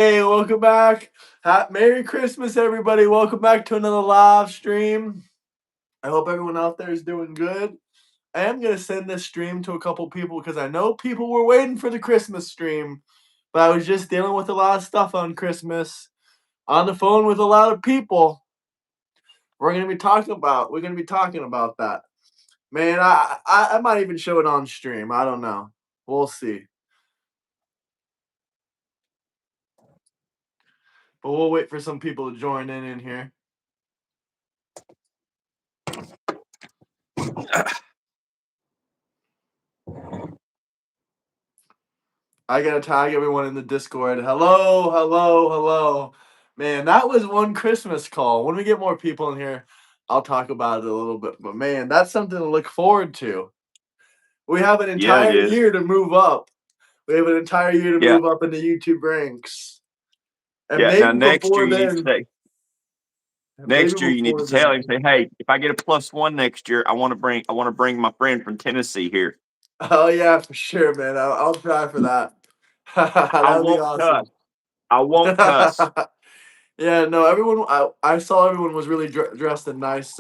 Hey, welcome back. Merry Christmas, everybody. Welcome back to another live stream. I hope everyone out there is doing good. I am going to send this stream to a couple people because I know people were waiting for the Christmas stream, but I was just dealing with a lot of stuff on Christmas on the phone with a lot of people. We're going to be talking about that. Man, I might even show it on stream. I don't know. We'll see. But we'll wait for some people to join in here. I gotta tag everyone in the Discord. Hello, hello, hello. Man, that was one Christmas call. When we get more people in here, I'll talk about it a little bit. But man, that's something to look forward to. We have an Yeah, it entire is. year to move up. We have an entire year to Yeah. move up in the YouTube ranks. And Yeah. Now maybe next year before you need to then, say maybe next year you need to before tell him, then. say, hey, if I get a +1 next year, I want to bring my friend from Tennessee here. Oh yeah, for sure, man. I'll try for that. I That'd be won't cuss. awesome. I won't cuss. Yeah, no, everyone. I saw everyone was really dressed in nice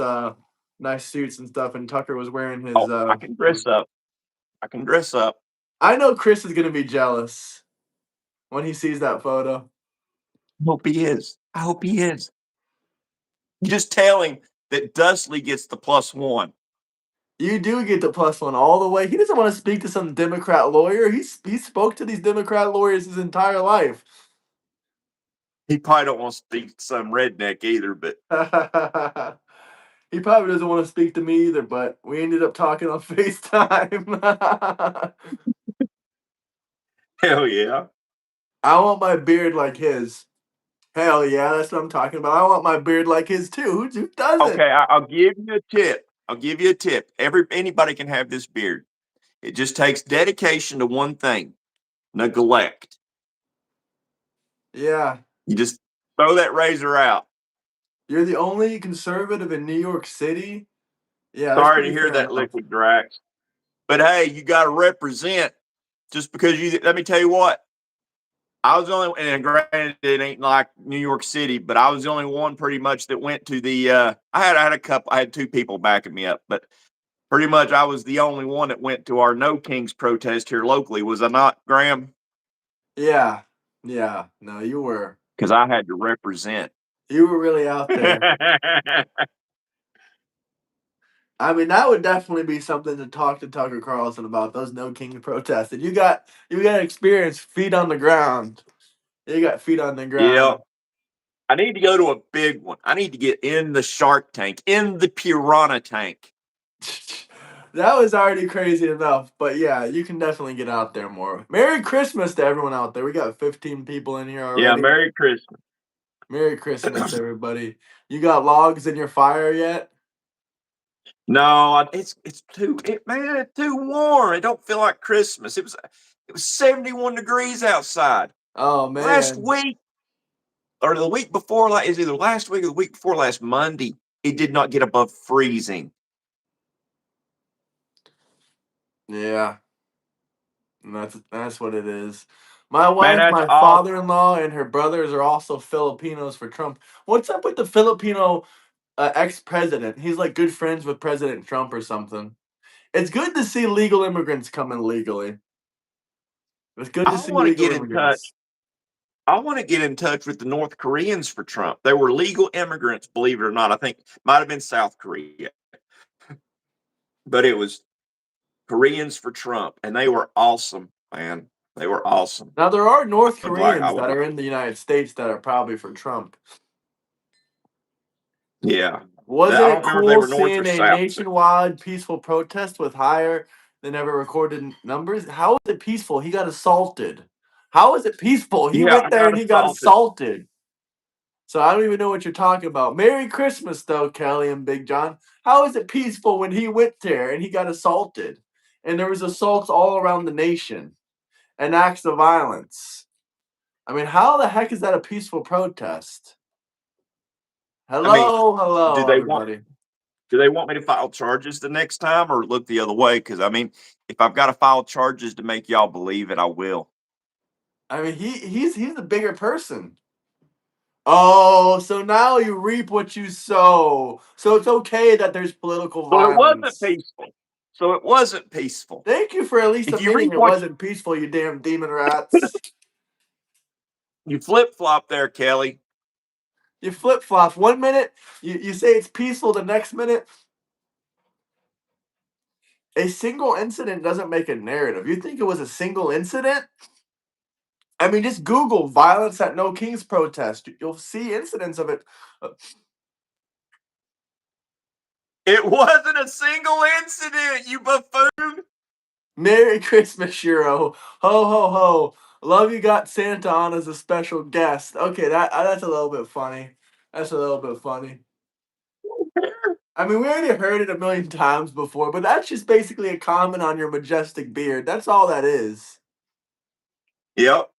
suits and stuff, and Tucker was wearing his. Oh, I can dress up. I can dress up. I know Chris is gonna be jealous when he sees that photo. I hope he is. I hope he is. You just tell him that Dustley gets the +1. You do get the +1 all the way. He doesn't want to speak to some Democrat lawyer. He spoke to these Democrat lawyers his entire life. He probably don't want to speak to some redneck either, but He probably doesn't want to speak to me either, but we ended up talking on FaceTime. hell yeah. I want my beard like his. Hell yeah, that's what I'm talking about. I want my beard like his too. Who doesn't? Okay, I'll give you a tip. I'll give you a tip. Anybody can have this beard. It just takes dedication to one thing: neglect. Yeah. You just throw that razor out. You're the only conservative in New York City? Yeah, that's Sorry to pretty hear fair that, enough. Liquid Drax. But hey, you got to represent. Just because you, let me tell you what. I was the only, and granted, it ain't like New York City, but I was the only one pretty much that went to the. I had two people backing me up, but pretty much I was the only one that went to our No Kings protest here locally. Was I not, Graham? Yeah. Yeah. No, you were. Because I had to represent. You were really out there. I mean, that would definitely be something to talk to Tucker Carlson about, those No King protests. And you got experience, feet on the ground. You got feet on the Yeah. ground. I need to go to a big one. I need to get in the Shark Tank, in the Piranha Tank. That was already crazy enough, but yeah, you can definitely get out there more. Merry Christmas to everyone out there. We got 15 people in here Yeah, already. Merry Christmas. Merry Christmas, everybody. You got logs in your fire yet? No, it's too man, it's too warm. It don't feel like Christmas. It was 71 degrees outside. Oh Last man. week or the week before, like is either last week or the week before last Monday, it did not get above freezing. Yeah. And that's what it is. My Man, wife, that's my all. father-in-law, and her brothers are also Filipinos for Trump. What's up with the Filipino ex-president? He's like good friends with President Trump or something. It's good to see legal immigrants come in legally. It's good to I see want to legal get in touch. immigrants. I want to get in touch with the North Koreans for Trump. They were legal immigrants, believe it or not. I think might have been South Korea, but it was Koreans for Trump, and they were awesome, man. They were awesome. Now there are North I Koreans would that like, are in the United States that are probably for Trump. yeah. Wasn't I it don't remember if they cool were North or seeing a South, but nationwide peaceful protest with higher than ever recorded numbers? How is it peaceful? He got assaulted. How is it peaceful? He yeah, went I there got and he got assaulted. assaulted. So I don't even know what you're talking about. Merry Christmas, though, Kelly and Big John. How is it peaceful when he went there and he got assaulted? And there was assaults all around the nation and acts of violence. I mean, how the heck is that a peaceful protest? I mean, Hello, do hello, they want everybody. do they want me to file charges the next time or look the other way? Because I mean, if I've got to file charges to make y'all believe it, I will. I mean, he's the bigger person. Oh, so now you reap what you sow. So it's okay that there's political So it wasn't violence. peaceful. So it wasn't peaceful. Thank you for at least If you admitting reap it what wasn't peaceful, you damn demon rats. you flip flop there, Kelly. You flip flop. 1 minute, you say it's peaceful, the next minute, a single incident doesn't make a narrative. You think it was a single incident? I mean, just Google violence at No Kings protest. You'll see incidents of it. It wasn't a single incident, you buffoon. Merry Christmas, Shiro. Ho, ho, ho. Love you got Santa on as a special guest. Okay, that's a little bit funny. That's a little bit funny. I mean, we already heard it a million times before, but that's just basically a comment on your majestic beard. That's all that is. Yep.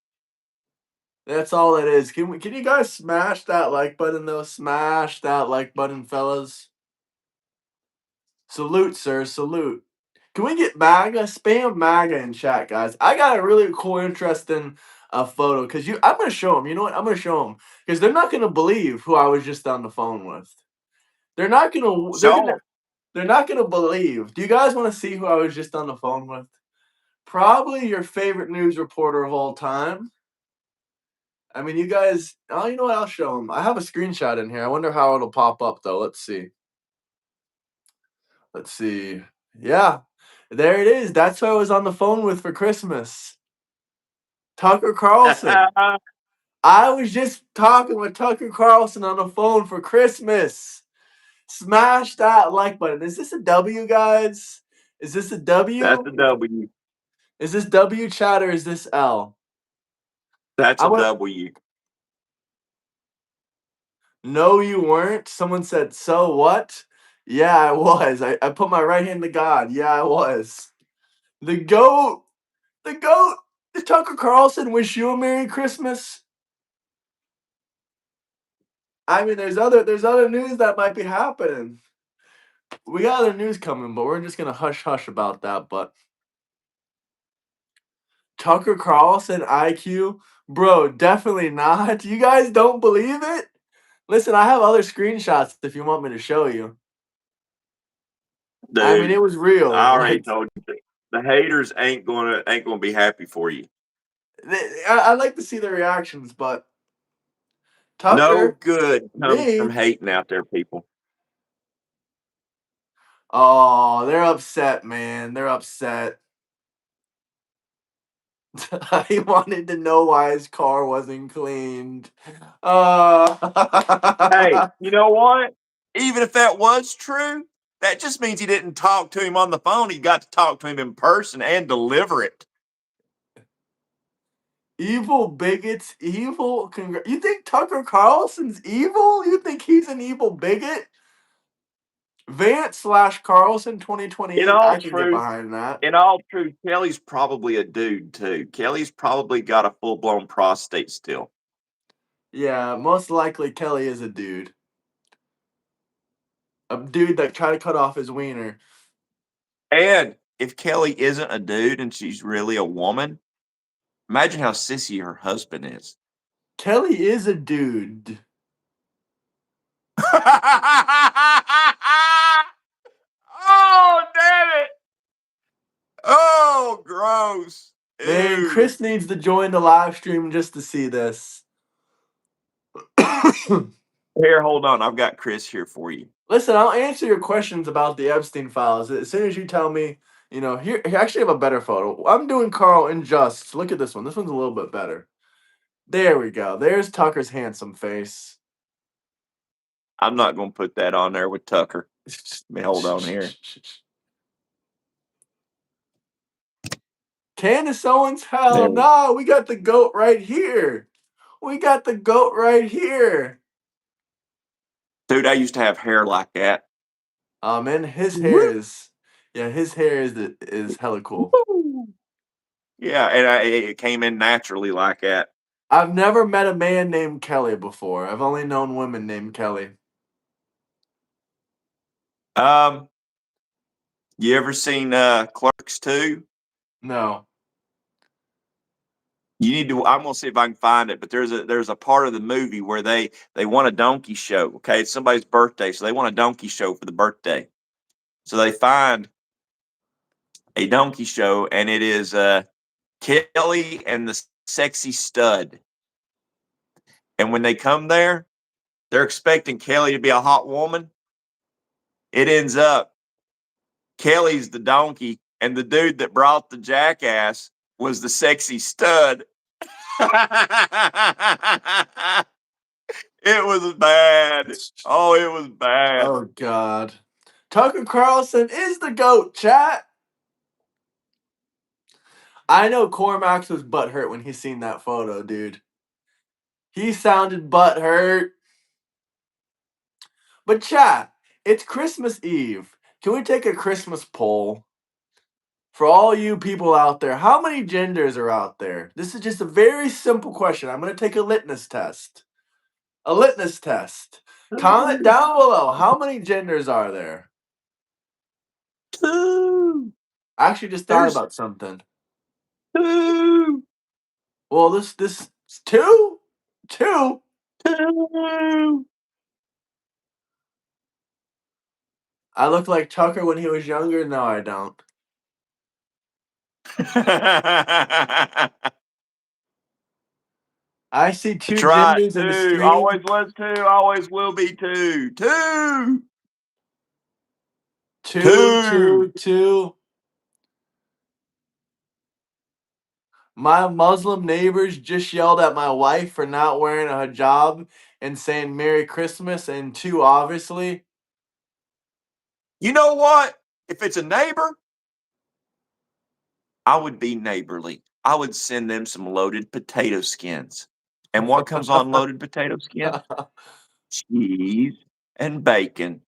That's all it is. Can you guys smash that like button though? Smash that like button, fellas. Salute, sir. Salute. Can we get MAGA? Spam MAGA in chat, guys. I got a really cool, interesting photo because I'm gonna show them. You know what? I'm gonna show them because they're not gonna believe who I was just on the phone with. They're not gonna. So They're not gonna believe. Do you guys want to see who I was just on the phone with? Probably your favorite news reporter of all time. I mean, you guys. Oh, you know what? I'll show them. I have a screenshot in here. I wonder how it'll pop up though. Let's see. Let's see. Yeah, there it is. That's who I was on the phone with for Christmas. Tucker Carlson. I was just talking with Tucker Carlson on the phone for Christmas. Smash that like button. Is this a W, guys? Is this a that's W? a W. Is this W chat or is this L? That's I a want. W. No, you weren't. Someone said, so what? Yeah, I was. I put my right hand to God. Yeah, I was. The GOAT. The GOAT. Did Tucker Carlson wish you a Merry Christmas? I mean, there's other news that might be happening. We got other news coming, but we're just gonna hush hush about that. But Tucker Carlson IQ, bro, definitely not. You guys don't believe it? Listen, I have other screenshots if you want me to show you. I mean, Dude, it was real. I already Like, told you. The haters ain't gonna be happy for you. I like to see the reactions, but No Tucker, good comes from me. hating out there, people. Oh, they're upset, man. They're upset. He wanted to know why his car wasn't cleaned. Hey, you know what? Even if that was true, that just means he didn't talk to him on the phone. He got to talk to him in person and deliver it. Evil bigots, evil. You think Tucker Carlson's evil? You think he's an evil bigot? Vance/Carlson In 2028. all I can get truth, behind that. Kelly's probably a dude too. Kelly's probably got a full blown prostate still. Yeah, most likely Kelly is a dude. A dude that tried to cut off his wiener. And if Kelly isn't a dude and she's really a woman, imagine how sissy her husband is. Kelly is a dude. Oh, damn it. Oh, gross. Man, Ew. Chris needs to join the live stream just to see this. Here, hold on. I've got Chris here for you. Listen, I'll answer your questions about the Epstein files as soon as you tell me. Here I actually have a better photo. I'm doing Carl in just. Look at this one. This one's a little bit better. There we go. There's Tucker's handsome face. I'm not going to put that on there with Tucker. Let me hold on here. Candace Owens, hell no. We got the GOAT right here. We got the GOAT right here. Dude, I used to have hair like that. Man, his hair is hella cool. Yeah, and it came in naturally like that. I've never met a man named Kelly before. I've only known women named Kelly. You ever seen Clerks 2? No. You need to. I'm gonna see if I can find it. But there's a part of the movie where they want a donkey show. Okay, it's somebody's birthday, so they want a donkey show for the birthday. So they find a donkey show, and it is Kelly and the Sexy Stud. And when they come there, they're expecting Kelly to be a hot woman. It ends up Kelly's the donkey, and the dude that brought the jackass was the Sexy Stud. It was bad. Oh, it was bad. Oh God. Tucker Carlson is the GOAT, chat. I know Cormax was butthurt when he seen that photo, dude. He sounded butthurt. But chat, it's Christmas Eve. Can we take a Christmas poll? For all you people out there, how many genders are out there? This is just a very simple question. I'm going to take a litmus test. A litmus test. Comment down below. How many genders are there? 2. I actually just thought about something. 2. Well, this 2? 2? 2. I look like Tucker when he was younger? No, I don't. I see 2 genders in the stream. Always was 2. Always will be 2. 2. 2. My Muslim neighbors just yelled at my wife for not wearing a hijab and saying Merry Christmas, and 2, obviously. You know what? If it's a neighbor, I would be neighborly. I would send them some loaded potato skins. And what comes on loaded potato skins? Cheese and bacon.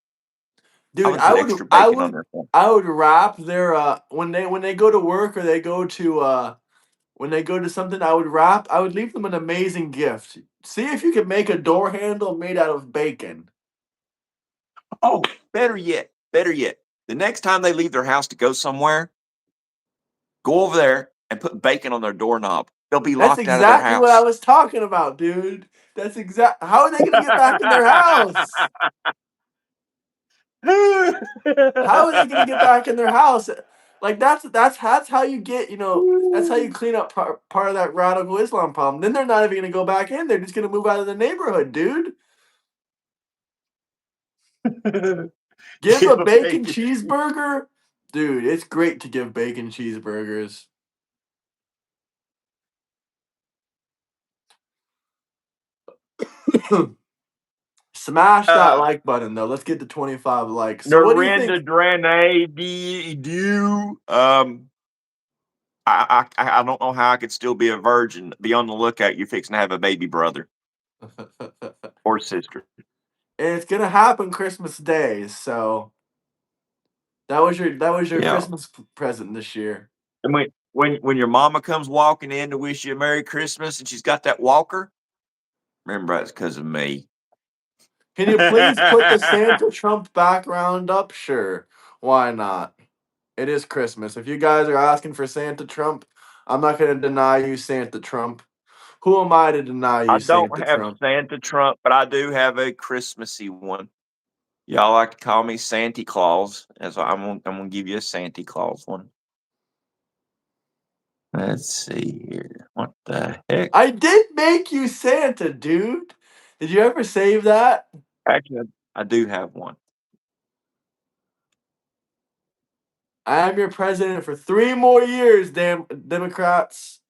Dude, I would put extra bacon on their phone. I would wrap their when they go to work, or they go to when they go to something, I would leave them an amazing gift. See if you can make a door handle made out of bacon. Oh, better yet. The next time they leave their house to go somewhere, go over there and put bacon on their doorknob. They'll be locked out of their house. That's exactly what I was talking about, dude. That's exact. How are they gonna get back in their house? How are they gonna get back in their house? Like that's how you get, that's how you clean up part of that radical Islam problem. Then they're not even gonna go back in. They're just gonna move out of the neighborhood, dude. Give a bacon cheeseburger, dude. It's great to give bacon cheeseburgers. Smash that like button though. Let's get to 25 likes. So what do you think? I don't know how I could still be a virgin. Be on the lookout. You're fixing to have a baby brother or sister. It's gonna happen Christmas Day. So that was your Christmas present this year. And when your mama comes walking in to wish you a Merry Christmas and she's got that walker, remember that's because of me. Can you please put the Santa Trump background up? Sure. Why not? It is Christmas. If you guys are asking for Santa Trump, I'm not going to deny you Santa Trump. Who am I to deny you Santa Trump? I don't have Santa Trump, but I do have a Christmassy one. Y'all like to call me Santa Claus, as I'm gonna give you a Santa Claus one. Let's see here. What the heck? I did make you Santa, dude. Did you ever save that? Actually, I do have one. I am your president for 3 more years, damn Democrats.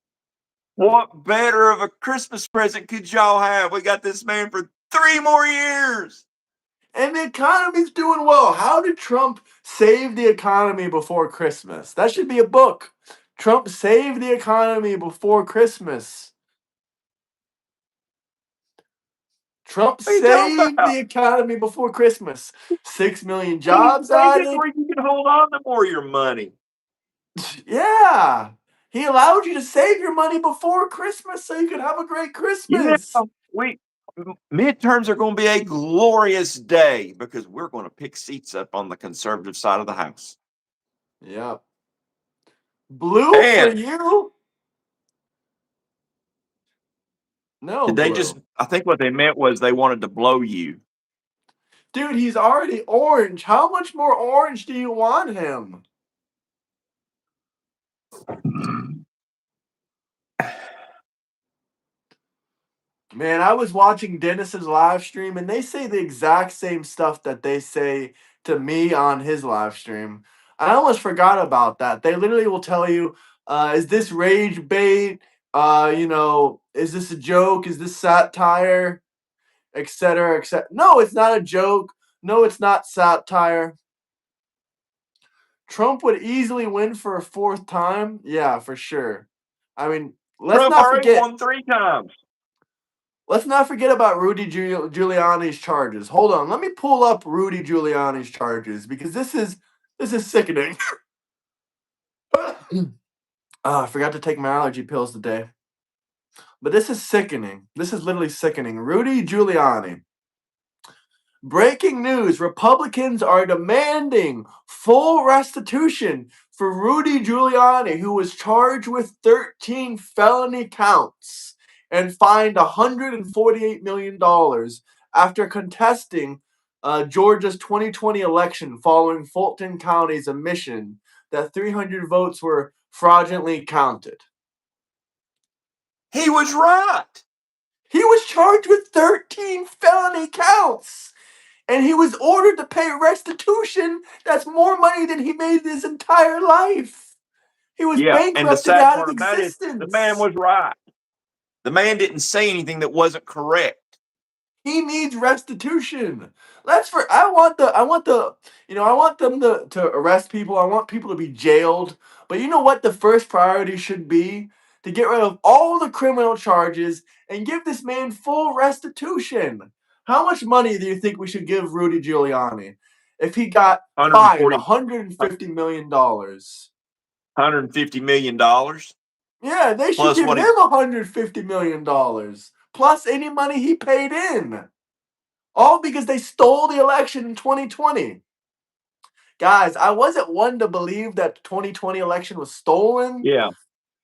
What better of a Christmas present could y'all have? We got this man for 3 more years. And the economy's doing well. How did Trump save the economy before Christmas? That should be a book. Trump saved the economy before Christmas. Trump saved the economy before Christmas. 6 million jobs added. Where you can hold on to more of your money. Yeah. He allowed you to save your money before Christmas so you could have a great Christmas. Yeah, midterms are going to be a glorious day because we're going to pick seats up on the conservative side of the house. Yep. Blue for you? No Did they clue. just? I think what they meant was they wanted to blow you. Dude, he's already orange. How much more orange do you want him? Man, I was watching Dennis's live stream and they say the exact same stuff that they say to me on his live stream. I almost forgot about that. They literally will tell you, is this rage bait? Is this a joke? Is this satire? Etc. Etc. No, it's not a joke. No, it's not satire. Trump would easily win for a fourth time. Yeah, for sure. I mean, Trump already won 3 times. let's not forget about Rudy Giuliani's charges. Hold on, let me pull up Rudy Giuliani's charges because this is sickening. I forgot to take my allergy pills today. But this is sickening. This is literally sickening. Rudy Giuliani. Breaking news, Republicans are demanding full restitution for Rudy Giuliani, who was charged with 13 felony counts and fined $148 million after contesting Georgia's 2020 election following Fulton County's admission that 300 votes were fraudulently counted. He was right. He was charged with 13 felony counts. And he was ordered to pay restitution. That's more money than he made his entire life. He was bankrupted out of existence. The man was right. The man didn't say anything that wasn't correct. He needs restitution. I want them to arrest people. I want people to be jailed. But you know what the first priority should be? To get rid of all the criminal charges and give this man full restitution. How much money do you think we should give Rudy Giuliani if he got fined $150 million? $150 million? Yeah, they should give him $150 million. Plus any money he paid in. All because they stole the election in 2020. Guys, I wasn't one to believe that the 2020 election was stolen. Yeah.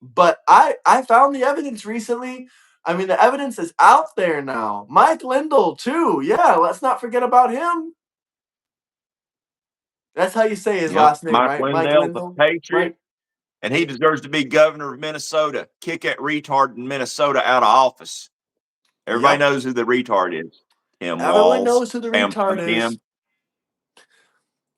But I found the evidence recently. I mean, the evidence is out there now. Mike Lindell, too. Yeah, let's not forget about him. That's how you say his last name, right? Mike Lindell, the Patriot. And he deserves to be governor of Minnesota. Kick that retard in Minnesota out of office. Everybody knows who the retard is. Everyone knows who the retard is.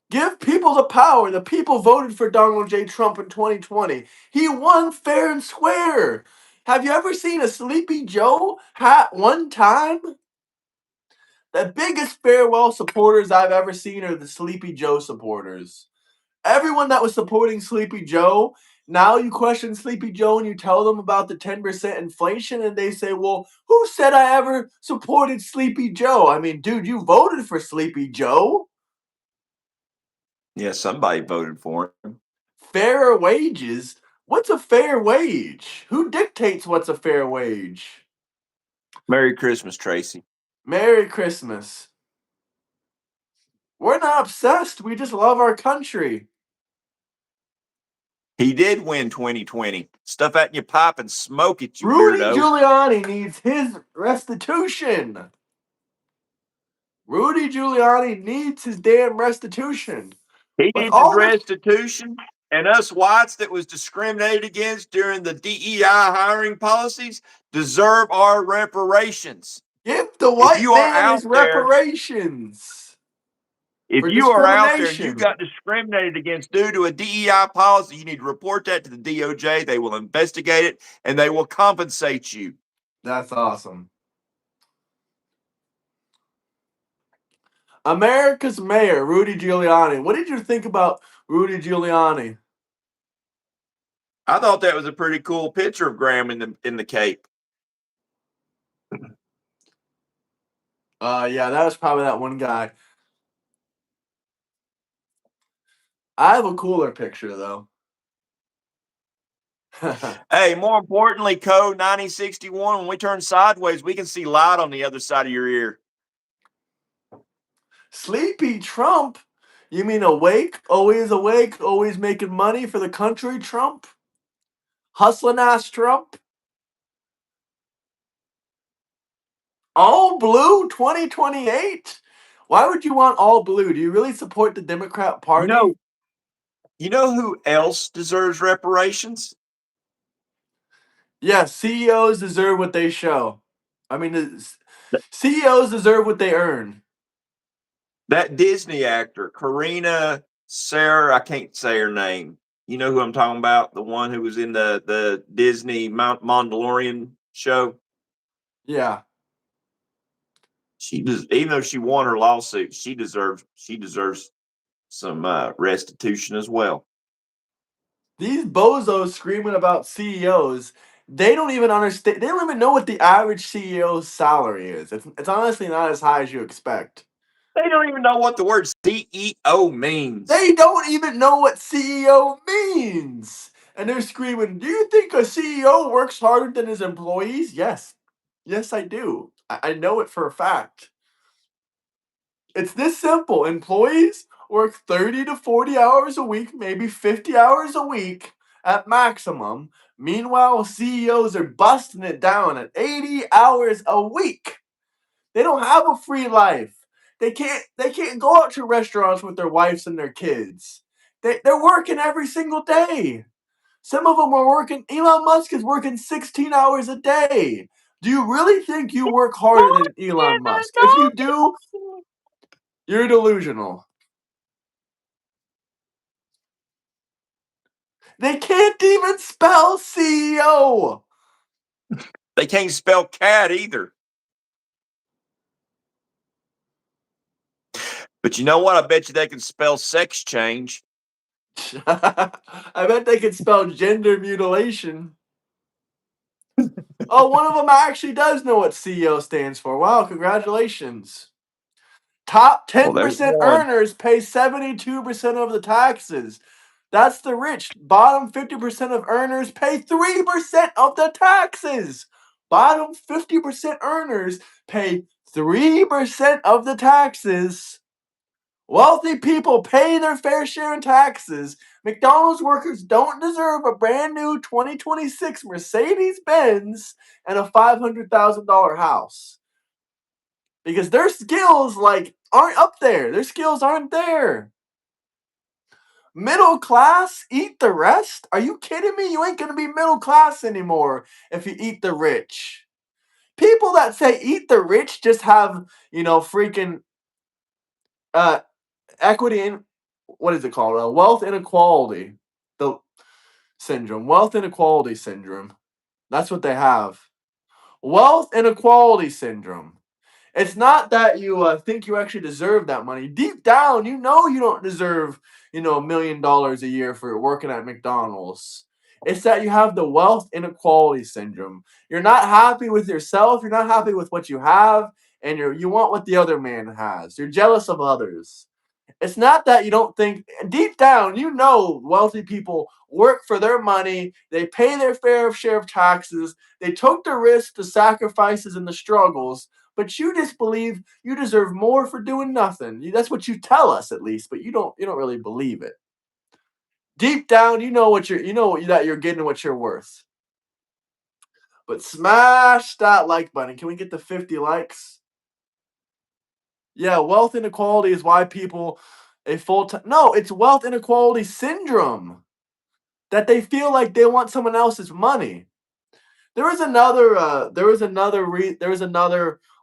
Give people the power. The people voted for Donald J. Trump in 2020. He won fair and square. Have you ever seen a Sleepy Joe hat one time? The biggest farewell supporters I've ever seen are the Sleepy Joe supporters. Everyone that was supporting Sleepy Joe, now you question Sleepy Joe and you tell them about the 10% inflation and they say, well, who said I ever supported Sleepy Joe? I mean, dude, you voted for Sleepy Joe. Yeah, somebody voted for him. Fair wages? What's a fair wage? Who dictates what's a fair wage? Merry Christmas, Tracy. Merry Christmas. We're not obsessed. We just love our country. He did win 2020. Stuff out in your pipe and smoke it, you Rudy weirdo. Giuliani needs his restitution. Rudy Giuliani needs his damn restitution. He needs his restitution, and us whites that was discriminated against during the DEI hiring policies deserve our reparations. Give the white man his reparations. If you are out there and you got discriminated against due to a DEI policy, you need to report that to the DOJ. They will investigate it, and they will compensate you. That's awesome. America's mayor, Rudy Giuliani. What did you think about Rudy Giuliani? I thought that was a pretty cool picture of Graham in the cape. Yeah, that was probably that one guy. I have a cooler picture, though. Hey, more importantly, code 9061, when we turn sideways, we can see light on the other side of your ear. Sleepy Trump? You mean awake, always making money for the country, Trump? Hustling ass Trump? All blue 2028? Why would you want all blue? Do you really support the Democrat You Party? know, you know who else deserves reparations? Yeah, CEOs deserve what they show. I mean, CEOs deserve what they earn. That Disney actor, Karina Sarah, I can't say her name. You know who I'm talking about? The one who was in the Disney Mandalorian show. Yeah. She does, even though she won her lawsuit, she deserves some restitution as well. These bozos screaming about CEOs, they don't even understand. They don't even know what the average CEO's salary is. It's honestly not as high as you expect. They don't even know what the word CEO means. They don't even know what CEO means. And they're screaming, do you think a CEO works harder than his employees? Yes. Yes, I do. I know it for a fact. It's this simple. Employees work 30 to 40 hours a week, maybe 50 hours a week at maximum. Meanwhile, CEOs are busting it down at 80 hours a week. They don't have a free life. They can't go out to restaurants with their wives and their kids. They're working every single day. Some of them are working. Elon Musk is working 16 hours a day. Do you really think you work harder than Elon Musk? If you do, you're delusional. They can't even spell CEO. They can't spell cat either. But you know what? I bet you they can spell sex change. I bet they can spell gender mutilation. Oh, one of them actually does know what CEO stands for. Wow, congratulations. Top Well, there's 10% one. earners pay 72% of the taxes. That's the rich. Bottom 50% of earners pay 3% of the taxes. Bottom 50% earners pay 3% of the taxes. Wealthy people pay their fair share in taxes. McDonald's workers don't deserve a brand new 2026 Mercedes Benz and a $500,000 house. Because their skills aren't up there. Their skills aren't there. Middle class, eat the rest? Are you kidding me? You ain't gonna be middle class anymore if you eat the rich. People that say eat the rich just have, freaking uh equity in what is it called? Wealth inequality. The syndrome. Wealth inequality syndrome. That's what they have. Wealth inequality syndrome. It's not that you think you actually deserve that money. Deep down, you know you don't deserve, $1 million a year for working at McDonald's. It's that you have the wealth inequality syndrome. You're not happy with yourself. You're not happy with what you have, and you want what the other man has. You're jealous of others. It's not that you don't think, deep down, you know wealthy people work for their money, they pay their fair share of taxes, they took the risks, the sacrifices, and the struggles, but you just believe you deserve more for doing nothing. That's what you tell us at least, but you don't really believe it. Deep down, that you're getting what you're worth. But smash that like button. Can we get the 50 likes? Yeah, wealth inequality is why people a full time. No, it's wealth inequality syndrome that they feel like they want someone else's money. There is another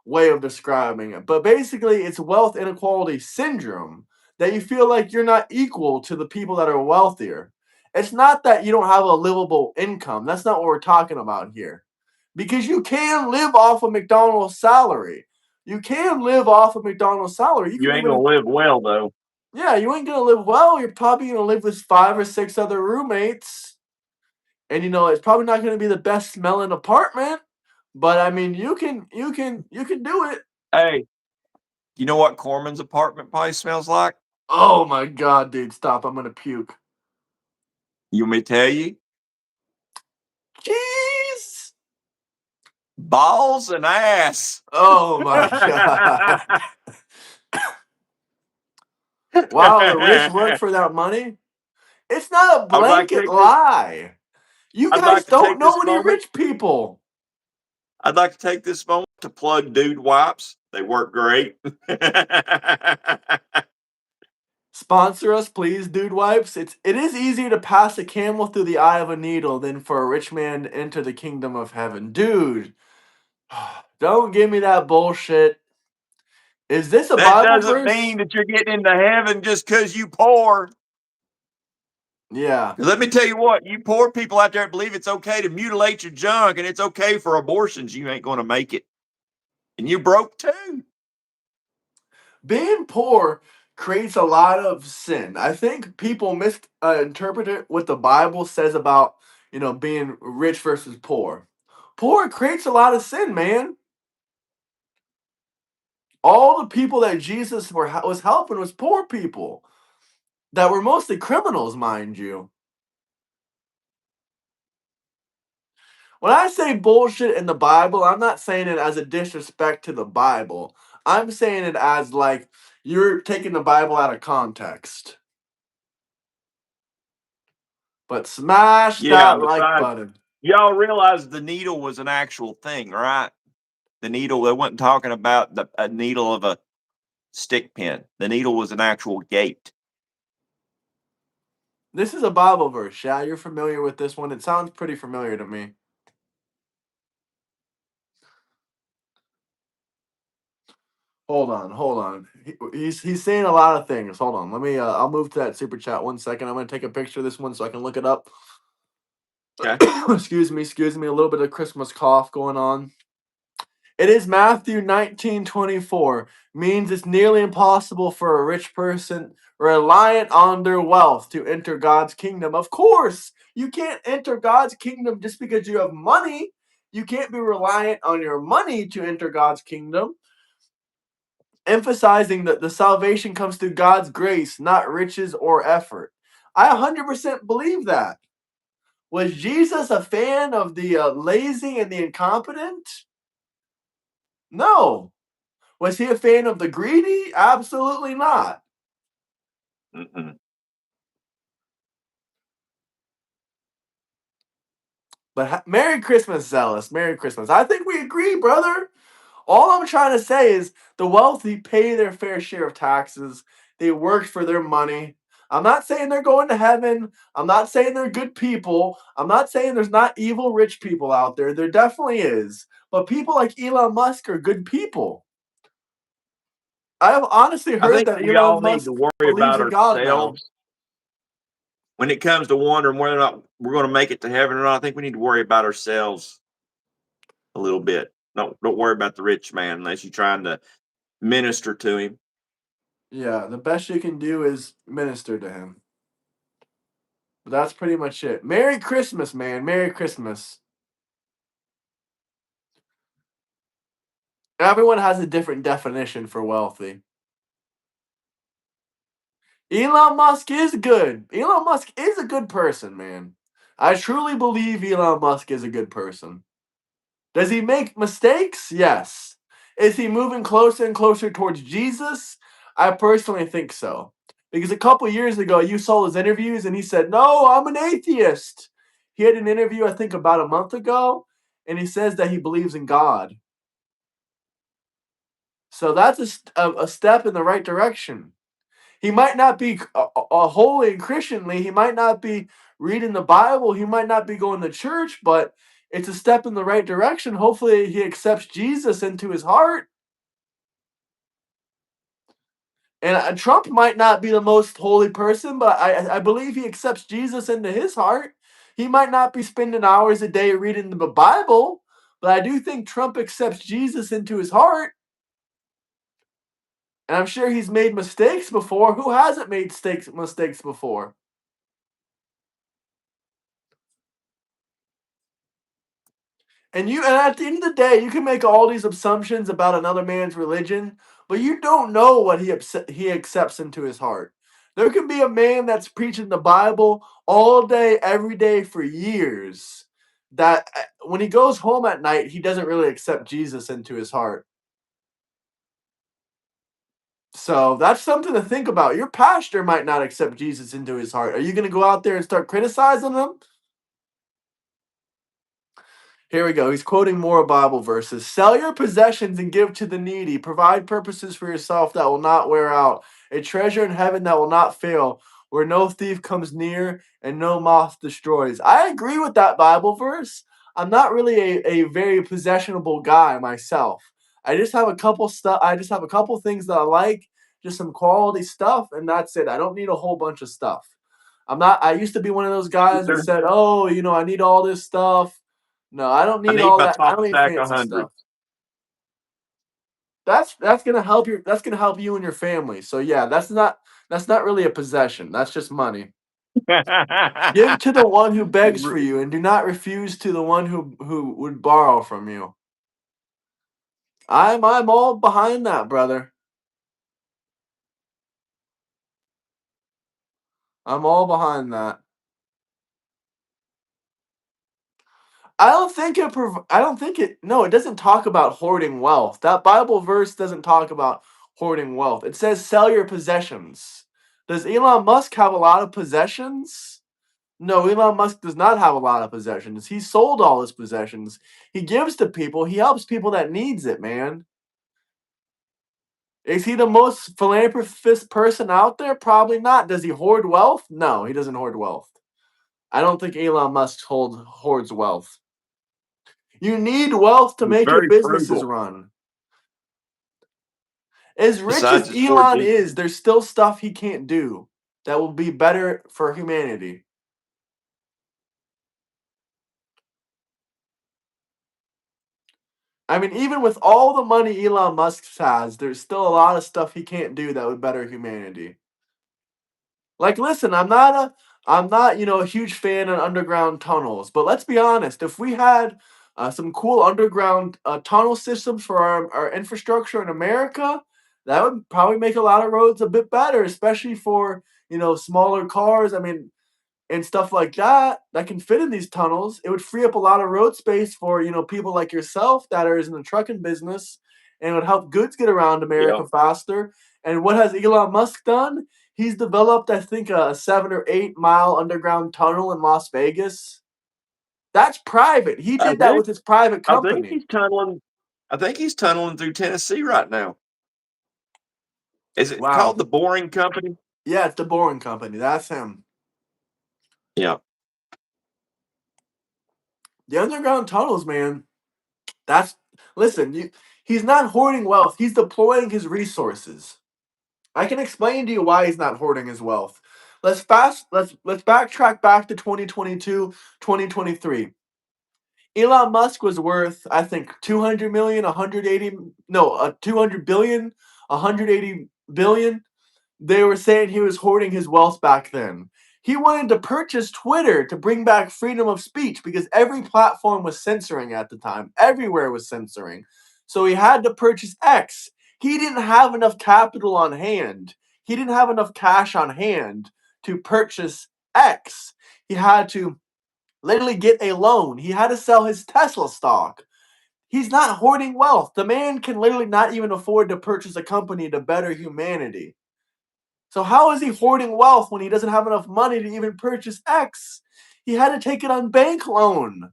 way of describing it, but basically it's wealth inequality syndrome that you feel like you're not equal to the people that are wealthier. It's not that you don't have a livable income. That's not what we're talking about here. Because you can live off a McDonald's salary. You can live off a McDonald's salary. You You can live ain't in gonna a live well though. Yeah, you ain't gonna live well. You're probably gonna live with 5 or 6 other roommates. And it's probably not gonna be the best smelling apartment. But I mean you can do it. Hey, you know what Corman's apartment probably smells like? Oh my god, dude, stop. I'm gonna puke. You want me to tell you? Jeez. Balls and ass. Oh my god. Wow, the rich work for that money? It's not a I would like to blanket take this. lie. You I'd guys like to don't take know this any moment. rich people. I'd like to take this moment to plug Dude Wipes. They work great. Sponsor us, please, Dude Wipes. It is easier to pass a camel through the eye of a needle than for a rich man to enter the kingdom of heaven. Dude, don't give me that bullshit. Is this a That Bible doesn't verse? mean that you're getting into heaven just because you poor. Yeah. Let me tell you what, you poor people out there believe it's okay to mutilate your junk and it's okay for abortions. You ain't going to make it. And you broke too. Being poor creates a lot of sin. I think people misinterpret what the Bible says about, being rich versus poor. Poor creates a lot of sin, man. All the people that Jesus was helping was poor people that were mostly criminals, mind you. When I say bullshit in the Bible, I'm not saying it as a disrespect to the Bible. I'm saying it as like you're taking the Bible out of context. But smash Yeah, that like besides, button. y'all realize the needle was an actual thing, right? The needle, they wasn't talking about a needle of a stick pin. The needle was an actual gate. This is a Bible verse, yeah? You're familiar with this one? It sounds pretty familiar to me. Hold on. He's saying a lot of things. Hold on. Let me I'll move to that super chat 1 second. I'm gonna take a picture of this one so I can look it up. Okay. Excuse me, a little bit of Christmas cough going on. It is Matthew 19:24. Means it's nearly impossible for a rich person reliant on their wealth to enter God's kingdom. Of course, you can't enter God's kingdom just because you have money. You can't be reliant on your money to enter God's kingdom. Emphasizing that the salvation comes through God's grace, not riches or effort. I 100% believe that. Was Jesus a fan of the lazy and the incompetent? No. Was he a fan of the greedy? Absolutely not. Mm-mm. But Merry Christmas, Zealous. Merry Christmas. I think we agree, brother. All I'm trying to say is the wealthy pay their fair share of taxes. They work for their money. I'm not saying they're going to heaven. I'm not saying they're good people. I'm not saying there's not evil rich people out there. There definitely is. But people like Elon Musk are good people. I've honestly I heard think that we all Elon need Musk to worry believes about in God now. ourselves. When it comes to wondering whether or not we're going to make it to heaven or not, I think we need to worry about ourselves a little bit. Don't worry about the rich man unless you're trying to minister to him. Yeah, the best you can do is minister to him. But that's pretty much it. Merry Christmas, man. Merry Christmas. Everyone has a different definition for wealthy. Elon Musk is good. Elon Musk is a good person, man. I truly believe Elon Musk is a good person. Does he make mistakes? Yes. Is he moving closer and closer towards Jesus? I personally think so. Because a couple years ago, you saw his interviews and he said, "No, I'm an atheist." He had an interview, I think, about a month ago, and he says that he believes in God. So that's a step in the right direction. He might not be holy and Christianly. He might not be reading the Bible. He might not be going to church, but it's a step in the right direction. Hopefully, he accepts Jesus into his heart. And Trump might not be the most holy person, but I believe he accepts Jesus into his heart. He might not be spending hours a day reading the Bible, but I do think Trump accepts Jesus into his heart. And I'm sure he's made mistakes before. Who hasn't made mistakes before? And at the end of the day, you can make all these assumptions about another man's religion, but you don't know what he accepts into his heart. There can be a man that's preaching the Bible all day, every day for years. That when he goes home at night, he doesn't really accept Jesus into his heart. So that's something to think about. Your pastor might not accept Jesus into his heart. Are you going to go out there and start criticizing him? Here we go. He's quoting more Bible verses. Sell your possessions and give to the needy. Provide purposes for yourself that will not wear out. A treasure in heaven that will not fail, where no thief comes near and no moth destroys. I agree with that Bible verse. I'm not really a very possessionable guy myself. I just have a couple stuff. I just have a couple things that I like, just some quality stuff, and that's it. I don't need a whole bunch of stuff. I'm not. I used to be one of those guys that said, "Oh, I need all this stuff." No, I don't I need need all my that. I top don't need stack fancy 100. stuff. That's gonna help you. That's gonna help you and your family. So yeah, that's not really a possession. That's just money. Give to the one who begs for you, and do not refuse to the one who would borrow from you. I'm all behind that, brother. I'm all behind that. I don't think it. I don't think it. No, it doesn't talk about hoarding wealth. That Bible verse doesn't talk about hoarding wealth. It says sell your possessions. Does Elon Musk have a lot of possessions? No, Elon Musk does not have a lot of possessions. He sold all his possessions. He gives to people. He helps people that needs it, man. Is he the most philanthropist person out there? Probably not. Does he hoard wealth? No, he doesn't hoard wealth. I don't think Elon Musk hoards wealth. You need wealth to He's make your very businesses frugal. run. As rich Besides as his poor Elon people. is, there's still stuff he can't do that will be better for humanity. I mean, even with all the money Elon Musk has, there's still a lot of stuff he can't do that would better humanity. Like, listen, I'm not a huge fan of underground tunnels, but let's be honest. If we had some cool underground tunnel systems for our infrastructure in America, that would probably make a lot of roads a bit better, especially for smaller cars. I mean, and stuff like that can fit in these tunnels. It would free up a lot of road space for people like yourself that are in the trucking business, and it would help goods get around Yeah. America faster. And what has Elon Musk done? He's developed, I think, a 7 or 8 mile underground tunnel in Las Vegas. That's private. He I did that think with his private I think company. he's tunneling. I think he's tunneling through Tennessee right now. Is it Wow. called the Boring Company? Yeah, it's the Boring Company. That's him. Yeah. The underground tunnels, man. That's listen. He's not hoarding wealth. He's deploying his resources. I can explain to you why he's not hoarding his wealth. Let's backtrack back to 2022, 2023. Elon Musk was worth, I think, 200 million, 180, no, 200 billion, 180 billion. They were saying he was hoarding his wealth back then. He wanted to purchase Twitter to bring back freedom of speech because every platform was censoring at the time. Everywhere was censoring. So he had to purchase X. He didn't have enough capital on hand. He didn't have enough cash on hand to purchase X. He had to literally get a loan. He had to sell his Tesla stock. He's not hoarding wealth. The man can literally not even afford to purchase a company to better humanity. So how is he hoarding wealth when he doesn't have enough money to even purchase X? He had to take it on bank loan.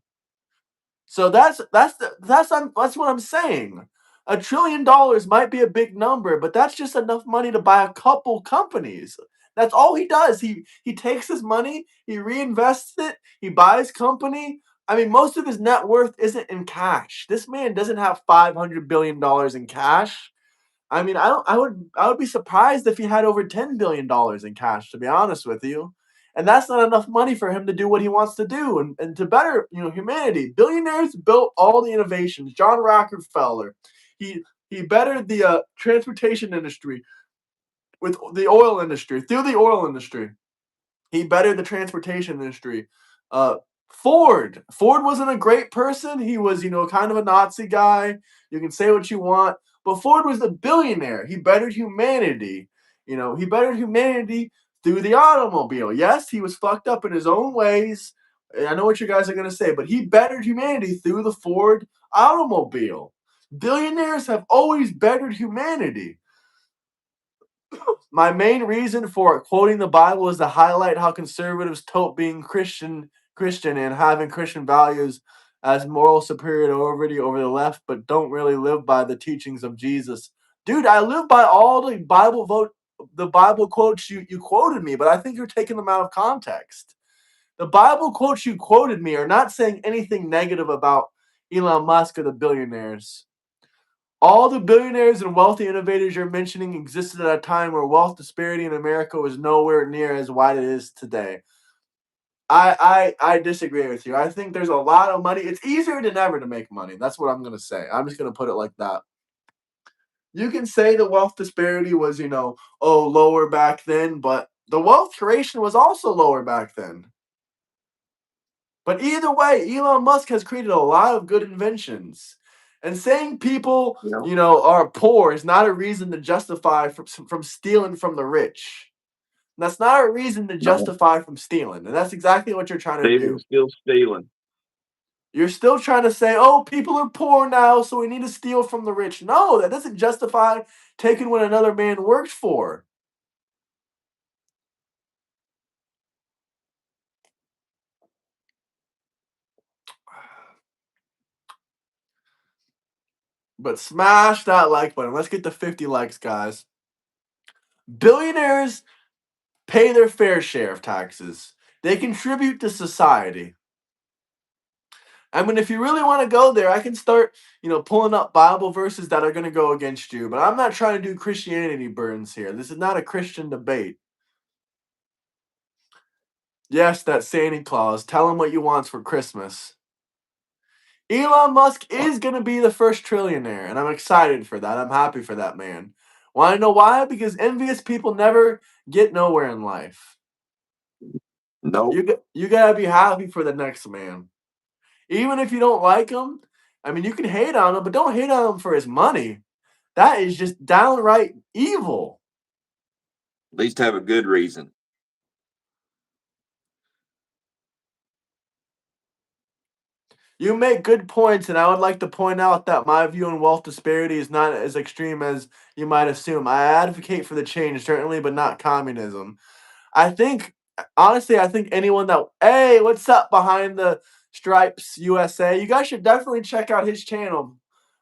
So that's what I'm saying. $1 trillion might be a big number, but that's just enough money to buy a couple companies. That's all he does. He takes his money, he reinvests it, he buys company. I mean, most of his net worth isn't in cash. This man doesn't have $500 billion in cash. I mean, I would be surprised if he had over $10 billion in cash, to be honest with you. And that's not enough money for him to do what he wants to do and to better, humanity. Billionaires built all the innovations. John Rockefeller, he he bettered the transportation industry with the oil industry, through the oil industry. He bettered the transportation industry. Uh, Ford wasn't a great person. He was, kind of a Nazi guy. You can say what you want, but Ford was a billionaire. He bettered humanity. He bettered humanity through the automobile. Yes, he was fucked up in his own ways. I know what you guys are going to say, but he bettered humanity through the Ford automobile. Billionaires have always bettered humanity. My main reason for quoting the Bible is to highlight how conservatives tote being Christian and having Christian values as moral superiority over the left, but don't really live by the teachings of Jesus. Dude, I live by all the Bible quotes you quoted me, but I think you're taking them out of context. The Bible quotes you quoted me are not saying anything negative about Elon Musk or the billionaires. All the billionaires and wealthy innovators you're mentioning existed at a time where wealth disparity in America was nowhere near as wide as it is today. I disagree with you. I think there's a lot of money. It's easier than ever to make money. That's what I'm gonna say. I'm just gonna put it like that. You can say the wealth disparity was, lower back then, but the wealth creation was also lower back then. But either way, Elon Musk has created a lot of good inventions. And saying people, are poor is not a reason to justify from stealing from the rich. That's not a reason to No, justify from stealing. And that's exactly what you're trying to stealing, do. still stealing. You're still trying to say, oh, people are poor now, so we need to steal from the rich. No, that doesn't justify taking what another man worked for. But smash that like button. Let's get to 50 likes, guys. Billionaires pay their fair share of taxes. They contribute to society. I mean, if you really want to go there, I can start, pulling up Bible verses that are going to go against you. But I'm not trying to do Christianity burns here. This is not a Christian debate. Yes, that Santa Claus. Tell him what you want for Christmas. Elon Musk is going to be the first trillionaire, and I'm excited for that. I'm happy for that man. Want to know why? Because envious people never get nowhere in life. Nope. You got to be happy for the next man. Even if you don't like him, I mean, you can hate on him, but don't hate on him for his money. That is just downright evil. At least have a good reason. You make good points, and I would like to point out that my view on wealth disparity is not as extreme as you might assume. I advocate for the change, certainly, but not communism. Honestly, I think anyone hey, what's up behind the stripes USA? You guys should definitely check out his channel.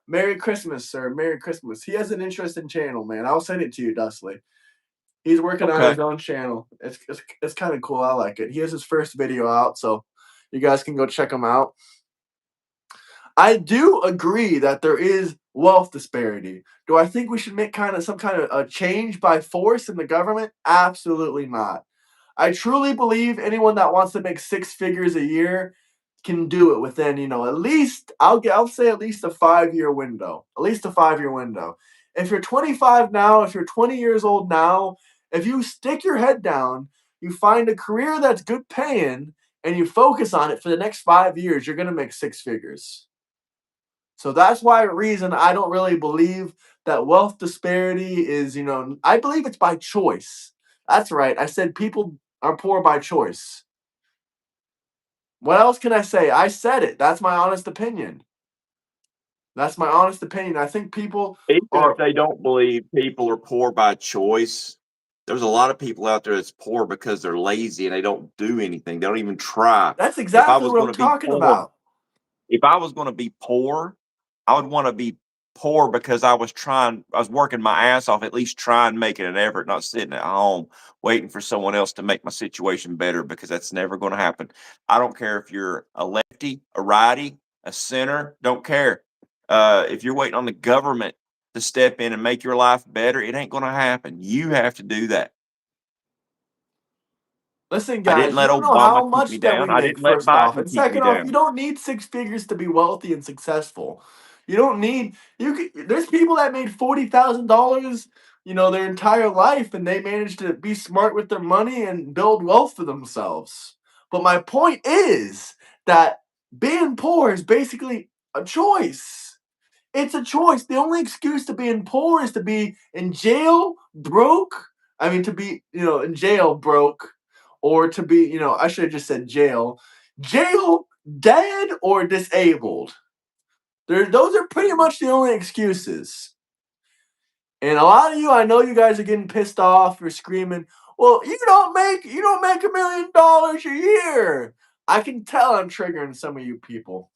Merry Christmas, sir. Merry Christmas. He has an interesting channel, man. I'll send it to you, Dustley. He's working on his own channel. It's kind of cool. I like it. He has his first video out, so you guys can go check him out. I do agree that there is wealth disparity. Do I think we should make some kind of a change by force in the government? Absolutely not. I truly believe anyone that wants to make six figures a year can do it within, at least I'll say at least a 5-year window. At least a 5-year window. If you're 25 now, if you're 20 years old now, if you stick your head down, you find a career that's good paying, and you focus on it for the next 5 years, you're gonna make six figures. So that's reason I don't really believe that wealth disparity is, I believe it's by choice. That's right. I said people are poor by choice. What else can I say? I said it. That's my honest opinion. That's my honest opinion. I think people Even are. if they don't believe people are poor by choice, there's a lot of people out there that's poor because they're lazy and they don't do anything. They don't even try. That's exactly what I'm talking about. If I was going to be poor, I would want to be poor because I was working my ass off, at least trying, making an effort, not sitting at home waiting for someone else to make my situation better, because that's never going to happen. I don't care if you're a lefty, a righty, a center, don't care. If you're waiting on the government to step in and make your life better, it ain't going to happen. You have to do that. Listen, I guys, didn't let you don't know Obama how keep me much that we down. I make, didn't let first off. Biden And keep me second off, you down. don't need six figures to be wealthy and successful. You don't need, there's people that made $40,000, their entire life, and they managed to be smart with their money and build wealth for themselves. But my point is that being poor is basically a choice. It's a choice. The only excuse to being poor is to be in jail, broke. I mean, to be, in jail, broke, or to be, I should have just said jail, dead, or disabled. Those are pretty much the only excuses. And a lot of you, I know you guys are getting pissed off. You're screaming, well, you don't make $1 million a year. I can tell I'm triggering some of you people.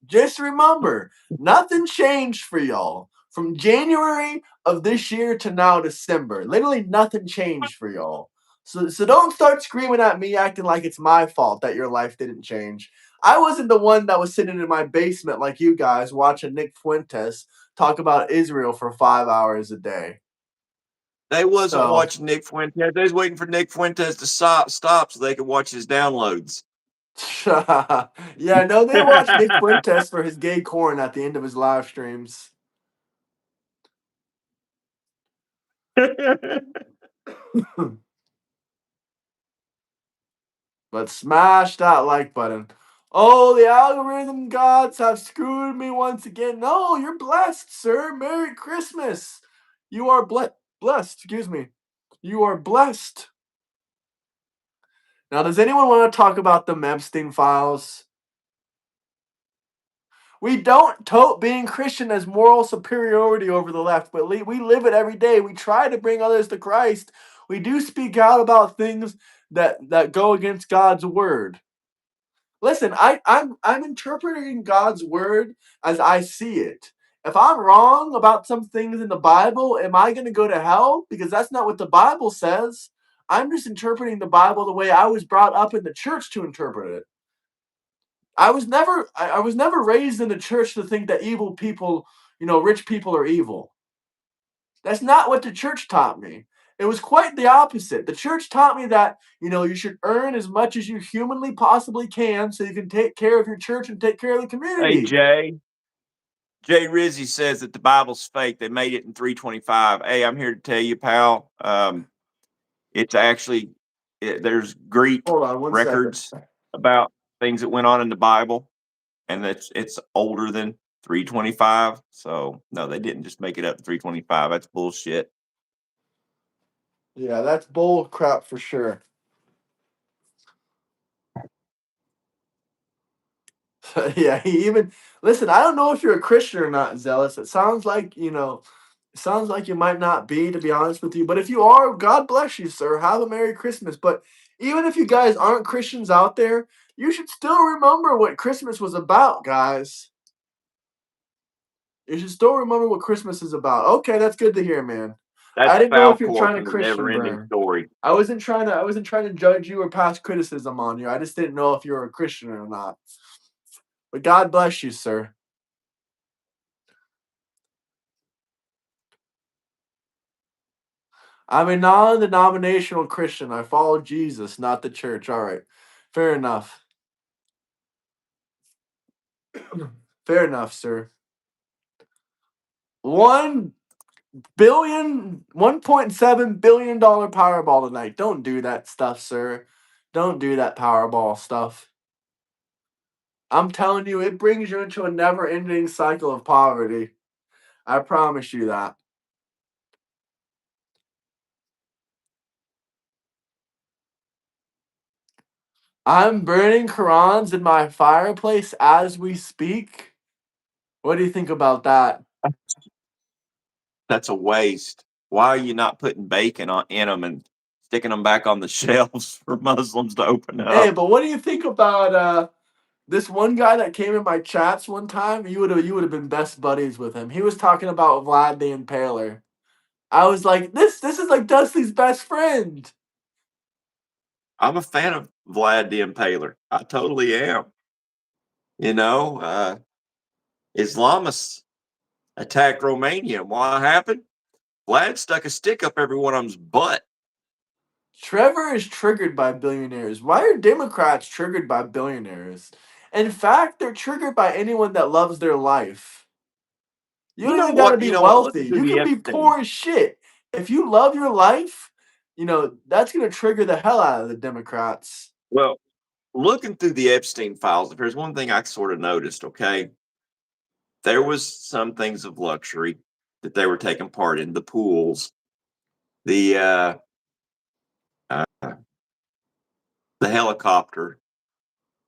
Just remember, nothing changed for y'all from January of this year to now December. Literally nothing changed for y'all. So don't start screaming at me acting like it's my fault that your life didn't change. I wasn't the one that was sitting in my basement like you guys watching Nick Fuentes talk about Israel for 5 hours a day. They wasn't So watching Nick Fuentes. They was waiting for Nick Fuentes to stop so they could watch his downloads. yeah, no, they watch Nick Fuentes for his gay corn at the end of his live streams. But smash that like button. Oh, the algorithm gods have screwed me once again. No, you're blessed, sir. Merry Christmas. You are blessed. Excuse me. You are blessed. Now, does anyone want to talk about the Epstein files? We don't tote being Christian as moral superiority over the left, but we live it every day. We try to bring others to Christ. We do speak out about things that go against God's word. Listen, I'm interpreting God's word as I see it. If I'm wrong about some things in the Bible, am I going to go to hell? Because that's not what the Bible says. I'm just interpreting the Bible the way I was brought up in the church to interpret it. I was never raised in the church to think that evil people, rich people are evil. That's not what the church taught me. It was quite the opposite. The church taught me that, you should earn as much as you humanly possibly can so you can take care of your church and take care of the Hey, community. Jay Rizzi says that the Bible's fake. They made it in 325. Hey, I'm here to tell you, pal. It's actually there's Greek Hold on one second. records about things that went on in the Bible, and it's older than 325. So no, they didn't just make it up to 325. That's bullshit. Yeah, that's bull crap for sure. Yeah, listen, I don't know if you're a Christian or not, Zealous. It sounds like, you might not be, to be honest with you. But if you are, God bless you, sir. Have a Merry Christmas. But even if you guys aren't Christians out there, you should still remember what Christmas was about, guys. You should still remember what Christmas is about. Okay, that's good to hear, man. That's I didn't know if you're Falcorp trying to and the Christian never-ending burn. story. I wasn't trying to judge you or pass criticism on you. I just didn't know if you were a Christian or not. But God bless you, sir. I'm a non-denominational Christian. I follow Jesus, not the church. All right. Fair enough. Fair enough, sir. $1.7 billion Powerball tonight. Don't do that stuff, sir. Don't do that Powerball stuff. I'm telling you, it brings you into a never-ending cycle of poverty. I promise you that. I'm burning Qurans in my fireplace as we speak. What do you think about that? That's a waste. Why are you not putting bacon in them and sticking them back on the shelves for Muslims to open Hey, up? but what do you think about this one guy that came in my chats one time? You would have been best buddies with him. He was talking about Vlad the Impaler. I was like, this is like Dusty's best friend. I'm a fan of Vlad the Impaler. I totally am. Islamists attacked Romania. What happened? Vlad stuck a stick up every one of them's butt. Trevor is triggered by billionaires. Why are Democrats triggered by billionaires? In fact, they're triggered by anyone that loves their life. You don't even gotta be wealthy. Listen to You the can be Epstein. poor as shit. If you love your life, that's gonna trigger the hell out of the Democrats. Well, looking through the Epstein files, if there's one thing I sort of noticed, okay, there was some things of luxury that they were taking part in, the pools, the the helicopter,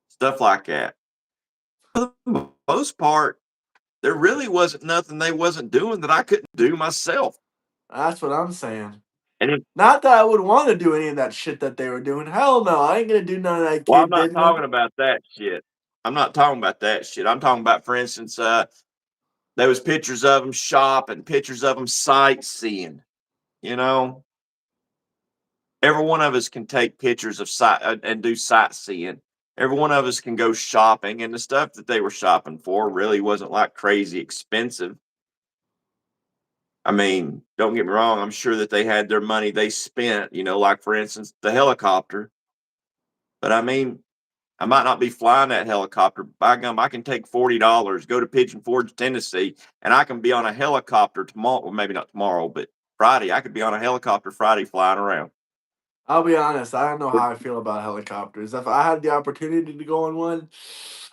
stuff like that. For the most part, there really wasn't nothing they wasn't doing that I couldn't do myself. That's what I'm saying. And Not that I would want to do any of that shit that they were doing. Hell no, I ain't gonna do none of that well, I'm kid not diddling. talking about that shit. I'm not talking about that shit. I'm talking about, for instance, there was pictures of them shopping, pictures of them sightseeing. You know, every one of us can take pictures of and do sightseeing. Every one of us can go shopping, and the stuff that they were shopping for really wasn't like crazy expensive. I mean, don't get me wrong. I'm sure that they had their money they spent, like for instance, the helicopter. But I mean, I might not be flying that helicopter. By gum, I can take $40, go to Pigeon Forge, Tennessee, and I can be on a helicopter tomorrow. Well, maybe not tomorrow, but Friday. I could be on a helicopter Friday flying around. I'll be honest, I don't know how I feel about helicopters. If I had the opportunity to go on one,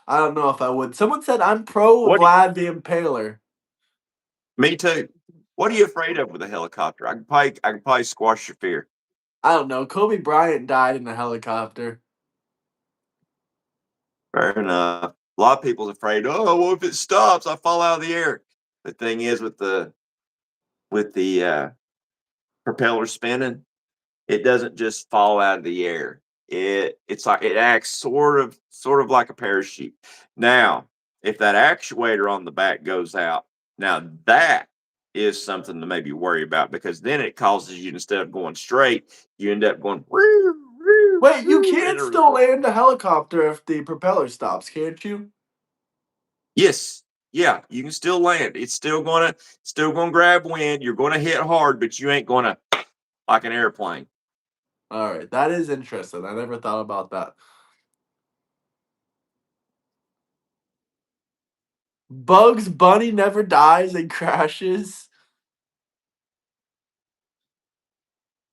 I don't know if I would. Someone said I'm pro What? Vlad the Impaler. Me too. What are you afraid of with a helicopter? I can probably squash your fear. I don't know. Kobe Bryant died in a helicopter. Fair enough. A lot of people's afraid. Oh, well, if it stops, I fall out of the air. The thing is, with the propeller spinning, it doesn't just fall out of the air. It's like it acts sort of like a parachute. Now, if that actuator on the back goes out, now that is something to maybe worry about, because then it causes you, instead of going straight, you end up going Wait, you can still land a helicopter if the propeller stops, can't you? Yes. Yeah, you can still land. It's still gonna grab wind. You're gonna hit hard, but you ain't gonna like an airplane. All right, that is interesting. I never thought about that. Bugs Bunny never dies and crashes.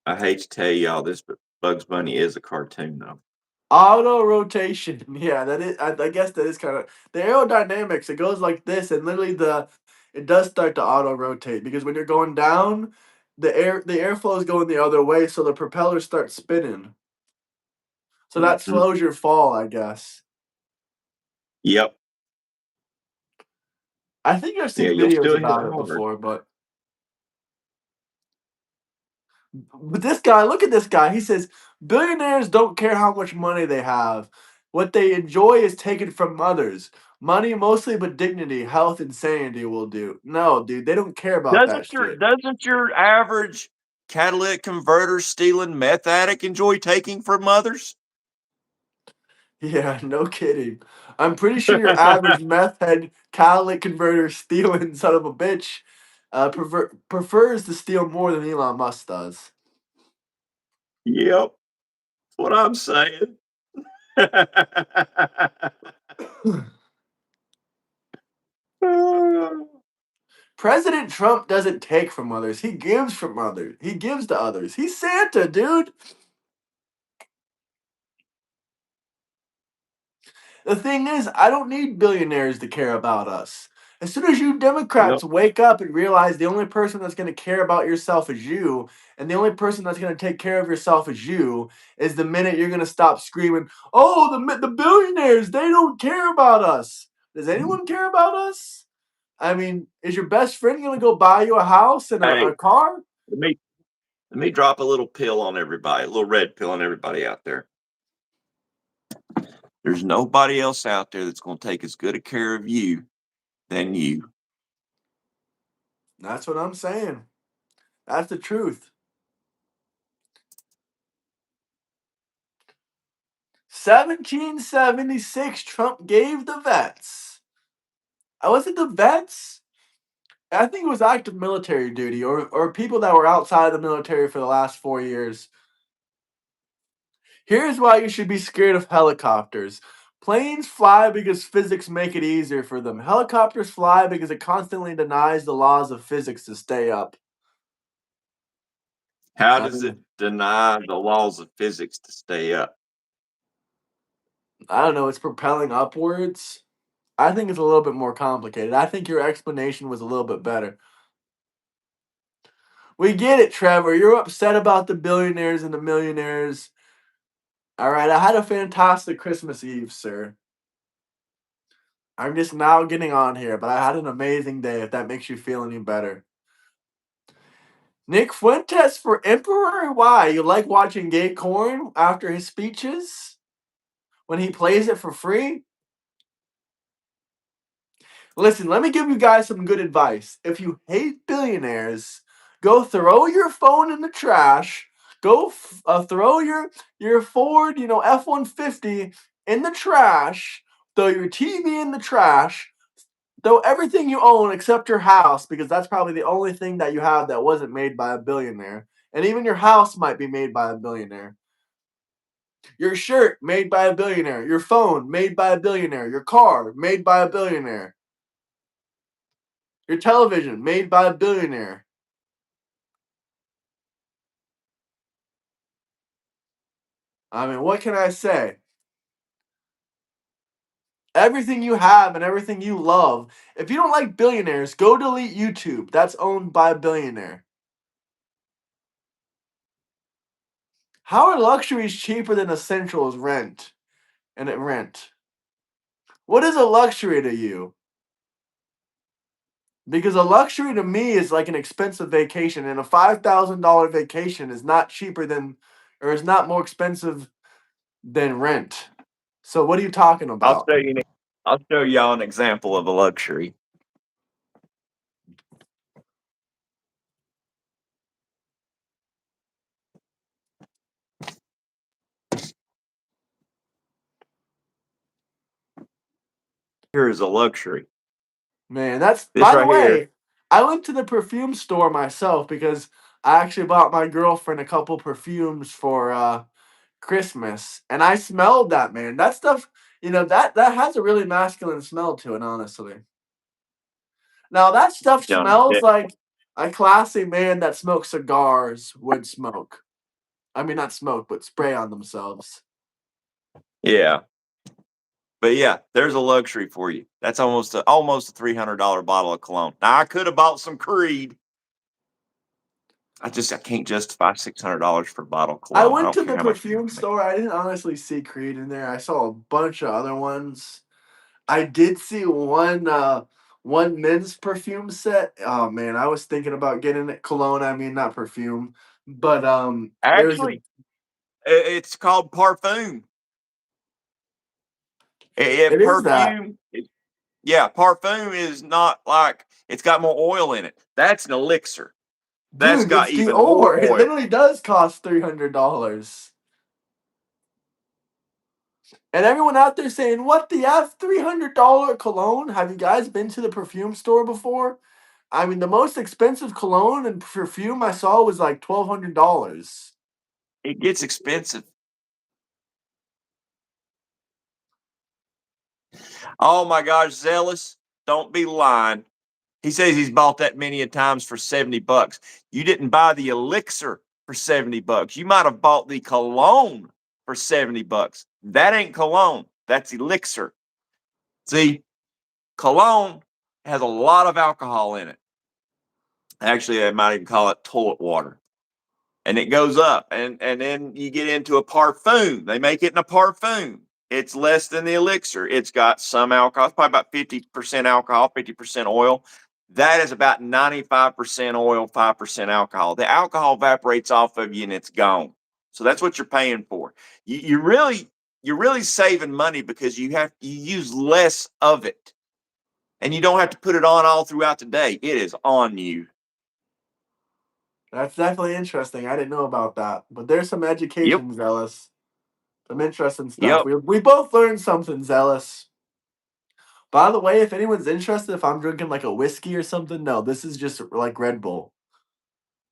I hate to tell y'all this, but Bugs Bunny is a cartoon though. Auto rotation. Yeah, that is. I guess that is kind of the aerodynamics. It goes like this, and literally it does start to auto rotate because when you're going down, the airflow is going the other way, so the propeller starts spinning. So that Mhm. slows your fall, I guess. Yep. I think I've Yeah, seen you'll videos still hit about it hard. before, but this guy, look at this guy. He says billionaires don't care how much money they have. What they enjoy is taken from others. Money mostly, but dignity, health, and sanity will do. No, dude, they don't care about that Doesn't your shit. doesn't your average catalytic converter stealing meth addict enjoy taking from others? Yeah, no kidding. I'm pretty sure your average meth head catalytic converter stealing son of a bitch prefers to steal more than Elon Musk does. Yep. That's what I'm saying. President Trump doesn't take from others. He gives from others. He gives to others. He's Santa, dude. The thing is, I don't need billionaires to care about us. As soon as you Democrats Yep. wake up and realize the only person that's going to care about yourself is you, and the only person that's going to take care of yourself is you, is the minute you're going to stop screaming, "Oh, the billionaires, they don't care about us." Does anyone care about us? I mean, is your best friend going to go buy you a house and a Hey, car? let me let me drop a little pill on everybody, a little red pill on everybody out there. There's nobody else out there that's going to take as good a care of you than you. That's what I'm saying. That's the truth. 1776, Trump gave the vets. Was it the vets? I think it was active military duty or people that were outside of the military for the last 4 years. Here's why you should be scared of helicopters. Planes fly because physics make it easier for them. Helicopters fly because it constantly denies the laws of physics to stay up. How I does it mean, deny the laws of physics to stay up? I don't know, it's propelling upwards. I think it's a little bit more complicated. I think your explanation was a little bit better. We get it, Trevor. You're upset about the billionaires and the millionaires. All right, I had a fantastic Christmas Eve, sir. I'm just now getting on here, but I had an amazing day, if that makes you feel any better. Nick Fuentes for Emperor? Why? You like watching Gay Corn after his speeches? When he plays it for free? Listen, let me give you guys some good advice. If you hate billionaires, go throw your phone in the trash. Go throw your Ford, F-150 in the trash. Throw your TV in the trash. Throw everything you own except your house, because that's probably the only thing that you have that wasn't made by a billionaire. And even your house might be made by a billionaire. Your shirt made by a billionaire. Your phone made by a billionaire. Your car made by a billionaire. Your television made by a billionaire. I mean, what can I say? Everything you have and everything you love. If you don't like billionaires, go delete YouTube. That's owned by a billionaire. How are luxuries cheaper than essentials rent? What is a luxury to you? Because a luxury to me is like an expensive vacation, and a $5,000 vacation is not cheaper than, or is not more expensive than rent. So what are you talking I'll about? show you. I'll show y'all an example of a luxury. Here is a luxury. Man, that's, This by the right here. way, I went to the perfume store myself because I actually bought my girlfriend a couple perfumes for Christmas, and I smelled that, man. That stuff, that has a really masculine smell to it, honestly. Now that stuff Done. smells like a classy man that smokes cigars would smoke. I mean, not smoke, but spray on themselves. Yeah. But yeah, there's a luxury for you. That's almost a $300 bottle of cologne. Now I could have bought some Creed. I can't justify $600 for a bottle of I cologne. I went don't to care the how much. perfume store. I didn't honestly see Creed in there. I saw a bunch of other ones. I did see one men's perfume set. Oh man, I was thinking about getting it. Cologne, I mean, not perfume. But there's a Actually, it's called Parfum. it is that. Perfume. Yeah, Parfum is not like it's got more oil in it. That's an elixir. That's Dude, got it's even more Dior. It oil. literally does cost $300. And everyone out there saying, "What the F? $300 cologne?" Have you guys been to the perfume store before? I mean, the most expensive cologne and perfume I saw was like $1,200. It gets expensive. Oh my gosh, Zealous, don't be lying. He says he's bought that many a times for $70. You didn't buy the elixir for $70. You might have bought the cologne for $70. That ain't cologne. That's elixir. See, cologne has a lot of alcohol in it. Actually, I might even call it toilet water. And it goes up, and then you get into a parfum. They make it in a parfum. It's less than the elixir. It's got some alcohol. It's probably about 50% alcohol, 50% oil. That is about 95% oil, 5% alcohol. The alcohol evaporates off of you and it's gone. So that's what you're paying for. You're really saving money because you use less of it, and you don't have to put it on all throughout the day. It is on you. That's definitely interesting. I didn't know about that. But there's some Yep. education, Zealous. Some interesting stuff. Yep. We both learned something, Zealous. By the way, if anyone's interested, if I'm drinking like a whiskey or something, no, this is just like Red Bull.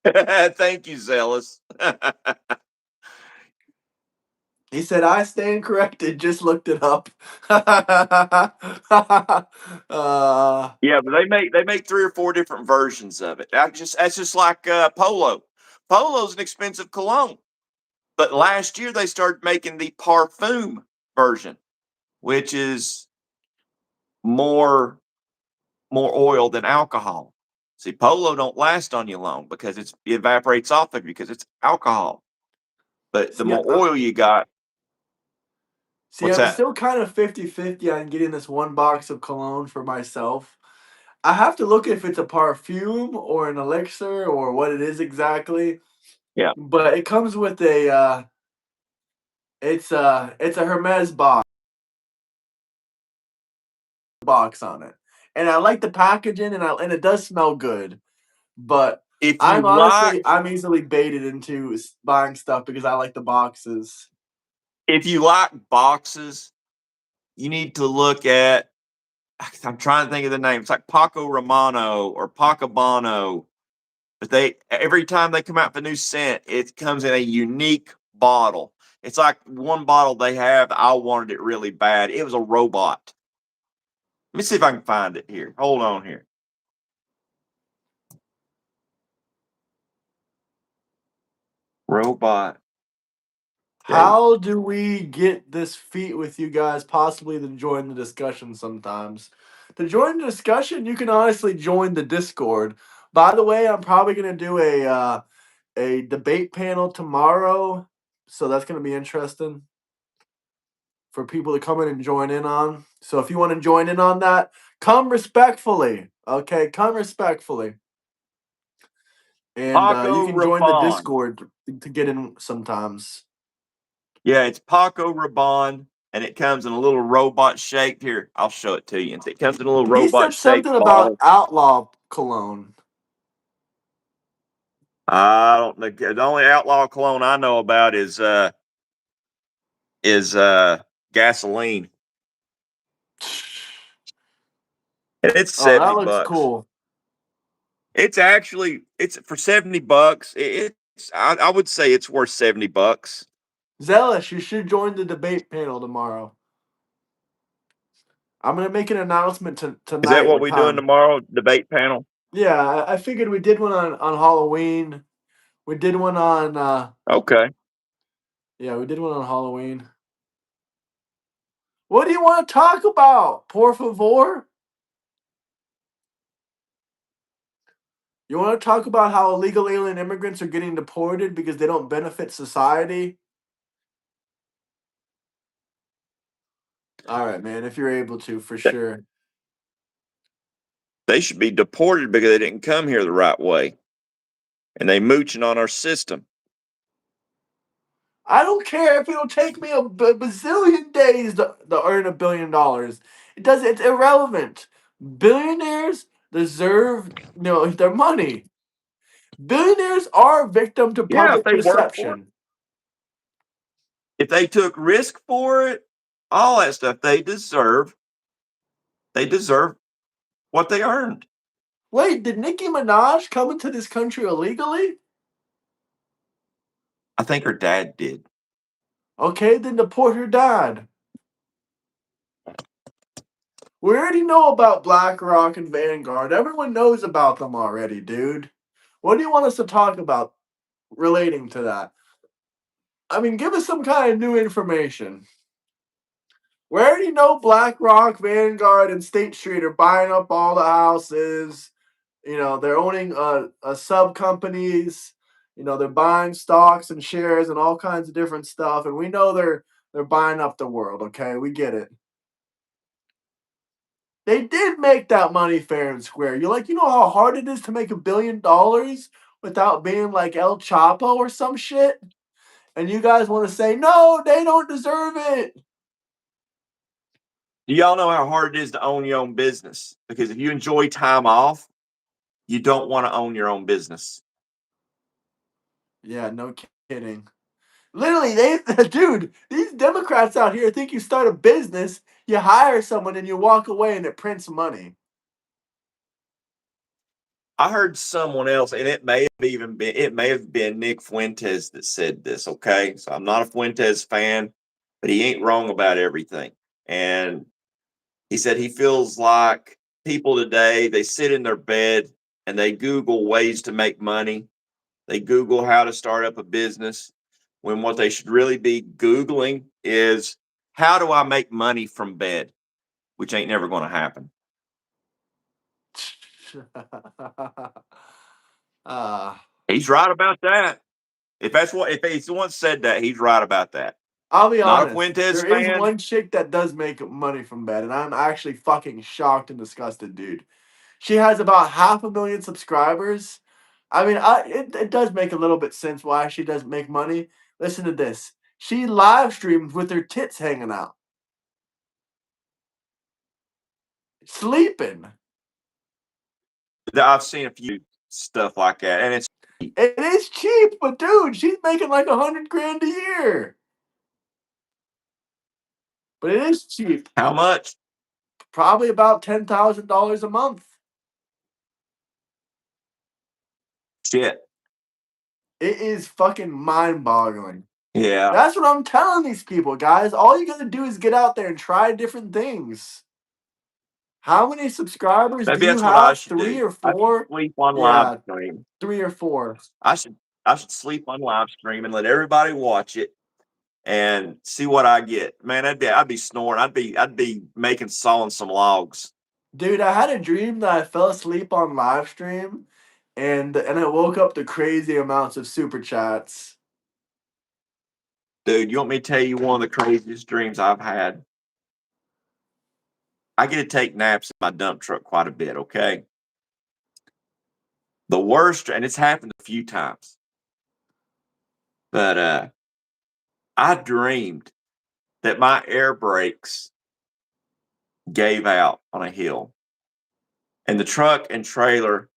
Thank you, Zealous. He said, "I stand corrected." Just looked it up. Yeah, but they make 3 or 4 different versions of it. That's just like Polo. Polo's an expensive cologne, but last year they started making the Parfum version, which is more oil than alcohol. See, Polo don't last on you long because it evaporates off of you because it's alcohol. But the see, more oil you got, see, what's I'm that? still kind of 50-50 on getting this one box of cologne for myself. I have to look if it's a perfume or an elixir or what it is exactly. Yeah. But it comes with it's a Hermes box on it. and I like the packaging, and it does smell good. But If you I'm easily baited into buying stuff because I like the boxes. like boxes, you need to look at. I'm trying to think of the name. It's like Paco Romano or Pacabano. But every time they come out with a new scent, it comes in a unique bottle. It's like one bottle they have. I wanted it really bad. It was a robot. Let me see if I can find it here. Hold on here. Robot. How do we get this feat with you guys possibly to join the discussion sometimes? To join the discussion, you can honestly join the Discord. By the way, I'm probably gonna do a debate panel tomorrow, so that's gonna be interesting for people to come in and join in on. So if you want to join in on that, come respectfully. Okay, come respectfully. And you Paco can join the Rabanne. Discord to get in sometimes. Yeah, it's Paco Rabanne, and it comes in a little robot shaped. Here, I'll show it to you. It comes in a little He robot said shaped something about bottle. outlaw cologne. I don't know. The only outlaw cologne I know about is gasoline. And it's Oh, that 70 looks bucks. cool. It's for 70 bucks. I would say it's worth 70 bucks. Zealous, you should join the debate panel tomorrow. I'm gonna make an announcement tonight. Is that what we're doing time. tomorrow? Debate panel? Yeah, I figured we did one on Halloween. We did one on Okay. yeah, we did one on Halloween. What do you want to talk about? Por favor? You want to talk about how illegal alien immigrants are getting deported because they don't benefit society? All right, man, if you're able to, for sure. They should be deported because they didn't come here the right way. And they mooching on our system. I don't care if it'll take me a bazillion days to earn $1 billion. It's irrelevant. Billionaires deserve their money. Billionaires are victim to Yeah, if public they work for it. perception. If they took risk for it, all that stuff, they deserve what they earned. Wait, did Nicki Minaj come into this country illegally? I think her dad did. Okay, then deport her dad. We already know about BlackRock and Vanguard. Everyone knows about them already, dude. What do you want us to talk about relating to that? I mean, give us some kind of new information. We already know BlackRock, Vanguard, and State Street are buying up all the houses. They're owning sub companies. They're buying stocks and shares and all kinds of different stuff. And we know they're buying up the world. Okay, we get it. They did make that money fair and square. You know how hard it is to make $1 billion without being like El Chapo or some shit? And you guys want to say, no, they don't deserve it. Do y'all know how hard it is to own your own business? Because if you enjoy time off, you don't want to own your own business. Yeah, no kidding. Literally, dude, these Democrats out here think you start a business, you hire someone, and you walk away and it prints money. I heard someone else, and it may have been Nick Fuentes that said this. Okay, so I'm not a Fuentes fan, but he ain't wrong about everything. And he said he feels like people today, they sit in their bed and they Google ways to make money. They Google how to start up a business, when what they should really be Googling is, how do I make money from bed? Which ain't never going to happen. uh, He's right about that. If he's the one said that, he's right about that. I'll be Not a honest. Fuentes There is fan. one chick that does make money from bed, and I'm actually fucking shocked and disgusted, dude. She has about 500,000 subscribers. I mean, it does make a little bit sense why she does make money. Listen to this. She live streams with her tits hanging out. Sleeping. I've seen a few stuff like that, and it's It is cheap, but dude, she's making like $100,000 a year. But it is cheap. how much? Probably about $10,000 a month. Shit. It is fucking mind-boggling. Yeah. That's what I'm telling these people, guys. All you gotta do is get out there and try different things. How many subscribers Maybe do you that's what I have? should 3 do. or I should 4? sleep on Yeah. live stream. 3 or 4. I should sleep on live stream and let everybody watch it and see what I get. Man, I'd be snoring. I'd be sawing some logs. Dude, I had a dream that I fell asleep on live stream and I woke up to crazy amounts of super chats. Dude, you want me to tell you one of the craziest dreams I've had? I get to take naps in my dump truck quite a bit, okay? The worst, and it's happened a few times, but I dreamed that my air brakes gave out on a hill, and the truck and trailer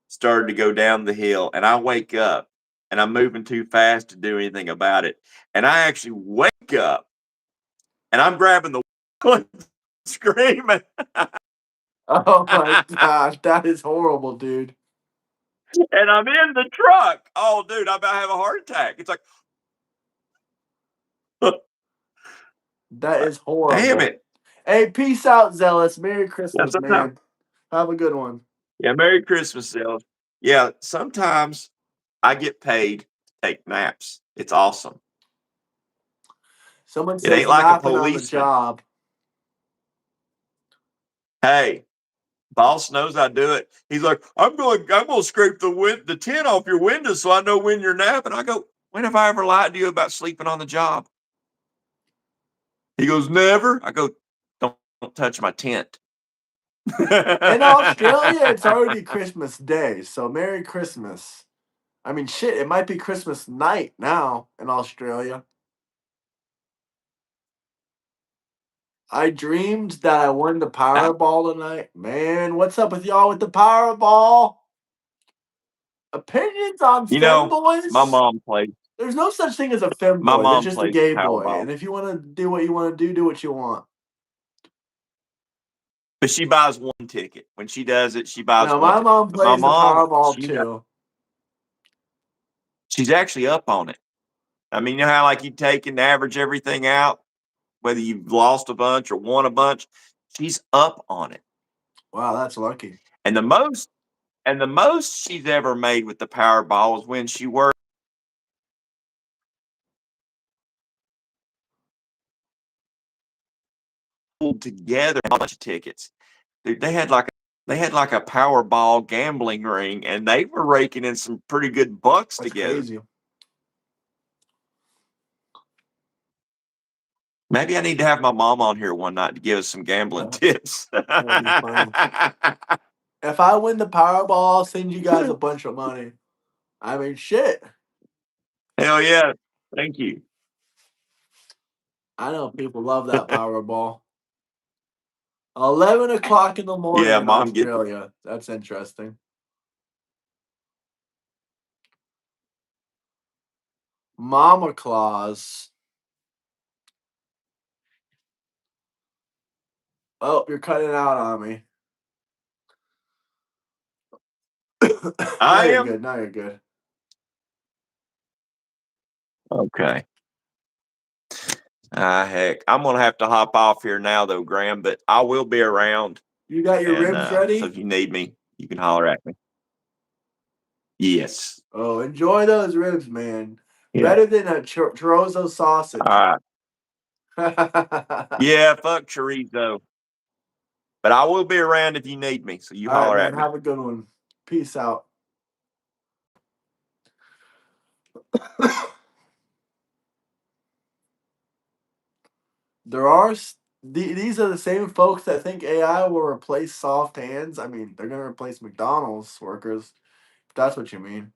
started to go down the hill, and I wake up, and I'm moving too fast to do anything about it, and I actually wake up, and I'm grabbing the screaming. Oh my gosh, that is horrible, dude. And I'm in the truck. Oh, dude, I'm about to have a heart attack. It's like, That is horrible. damn it. Hey, peace out, Zealous. Merry Christmas, That's man. Have a good one. Yeah, Merry Christmas, Zealous. Yeah, sometimes I get paid to take naps. It's awesome. Someone It says ain't like a napping on the policeman. job. Hey, boss knows I do it. He's like, I'm gonna scrape the tin off your window so I know when you're napping. I go, when have I ever lied to you about sleeping on the job? He goes, never. I go, don't touch my tent. In Australia, it's already Christmas Day, so Merry Christmas. I mean, shit, it might be Christmas night now in Australia. I dreamed that I won the Powerball tonight. Man, what's up with y'all with the Powerball? Opinions on You know, femboys? my mom plays. There's no such thing as a My femboy. mom There's just a plays gay boy. Powerball. And if you want to do what you want to do what you want. But she buys one ticket. When she does it, she buys No, one my ticket. mom But my plays the mom, Powerball too. she's actually up on it. I mean, you know how like you take and average everything out, whether you've lost a bunch or won a bunch, she's up on it. Wow, that's lucky. And the most she's ever made with the Powerball is when she worked together a bunch of tickets. Dude, they had like a Powerball gambling ring, and they were raking in some pretty good bucks That's together. crazy. Maybe I need to have my mom on here one night to give us some gambling tips. That'd be fun. If I win the Powerball, I'll send you guys a bunch of money. I mean, shit. Hell yeah. Thank you. I know people love that Powerball. 11 o'clock in the morning Yeah, in Mom gets it. Australia. That's interesting. Mama Claus. Oh, you're cutting out on me. I You're am. good. Now you're good. Okay. Heck, I'm gonna have to hop off here now, though, Graham. But I will be around. You got your ribs ready? So if you need me, you can holler at me. Yes. Oh, enjoy those ribs, man. Yeah. Better than a chorizo sausage. All right. Yeah, fuck chorizo. But I will be around if you need me. So you holler at me. Have a good one. Peace out. These are the same folks that think AI will replace soft hands. I mean, they're gonna replace McDonald's workers, if that's what you mean.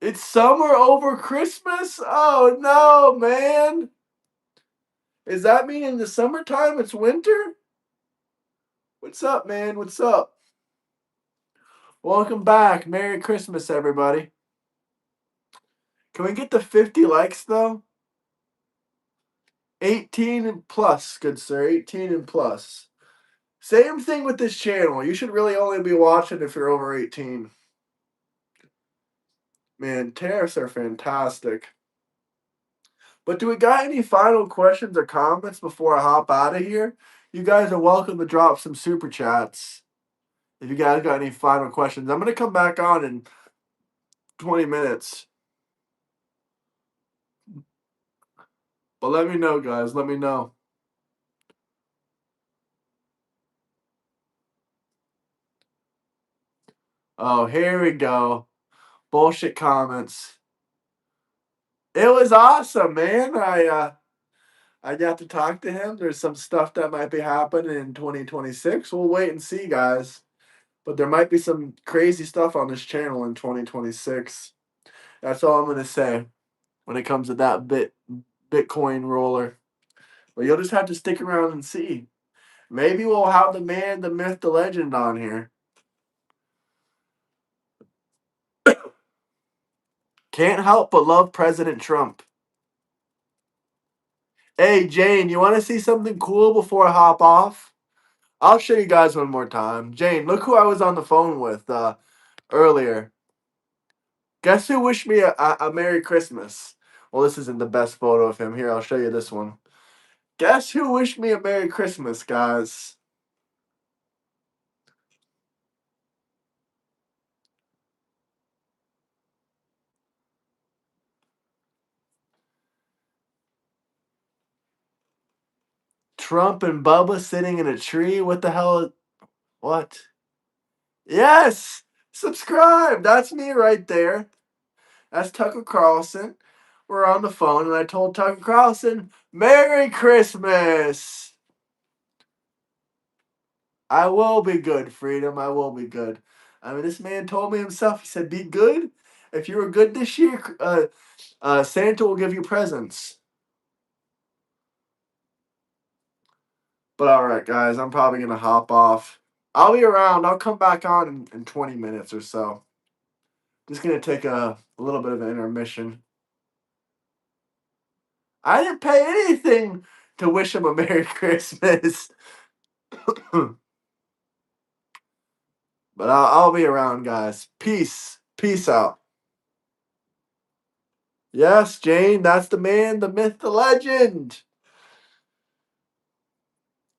It's summer over Christmas? Oh no, man. Does that mean in the summertime it's winter? What's up, man? What's up? Welcome back. Merry Christmas, everybody. Can we get the 50 likes, though? 18 and plus, good sir. 18 and plus. Same thing with this channel. You should really only be watching if you're over 18. Man, tariffs are fantastic. But do we got any final questions or comments before I hop out of here? You guys are welcome to drop some super chats. If you guys got any final questions, I'm going to come back on in 20 minutes. But let me know, guys. Let me know. Oh, here we go. Bullshit comments. It was awesome, man. I got to talk to him. There's some stuff that might be happening in 2026. We'll wait and see, guys. But there might be some crazy stuff on this channel in 2026. That's all I'm gonna say when it comes to that Bitcoin roller. But you'll just have to stick around and see. Maybe we'll have the man, the myth, the legend on here. Can't help but love President Trump. Hey, Jane, you want to see something cool before I hop off? I'll show you guys one more time. Jane, look who I was on the phone with earlier. Guess who wished me a Merry Christmas? Well, this isn't the best photo of him. Here, I'll show you this one. Guess who wished me a Merry Christmas, guys? Trump and Bubba sitting in a tree. What the hell? What? Yes! Subscribe! That's me right there. That's Tucker Carlson. We're on the phone, and I told Tucker Carlson, Merry Christmas! I will be good, Freedom. I will be good. I mean, this man told me himself, he said, be good. If you were good this year, Santa will give you presents. But all right, guys, I'm probably going to hop off. I'll be around. I'll come back on in 20 minutes or so. Just going to take a little bit of an intermission. I didn't pay anything to wish him a Merry Christmas. But I'll be around, guys. Peace. Peace out. Yes, Jane, that's the man, the myth, the legend.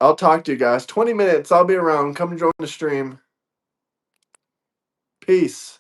I'll talk to you guys. 20 minutes. I'll be around. Come join the stream. Peace.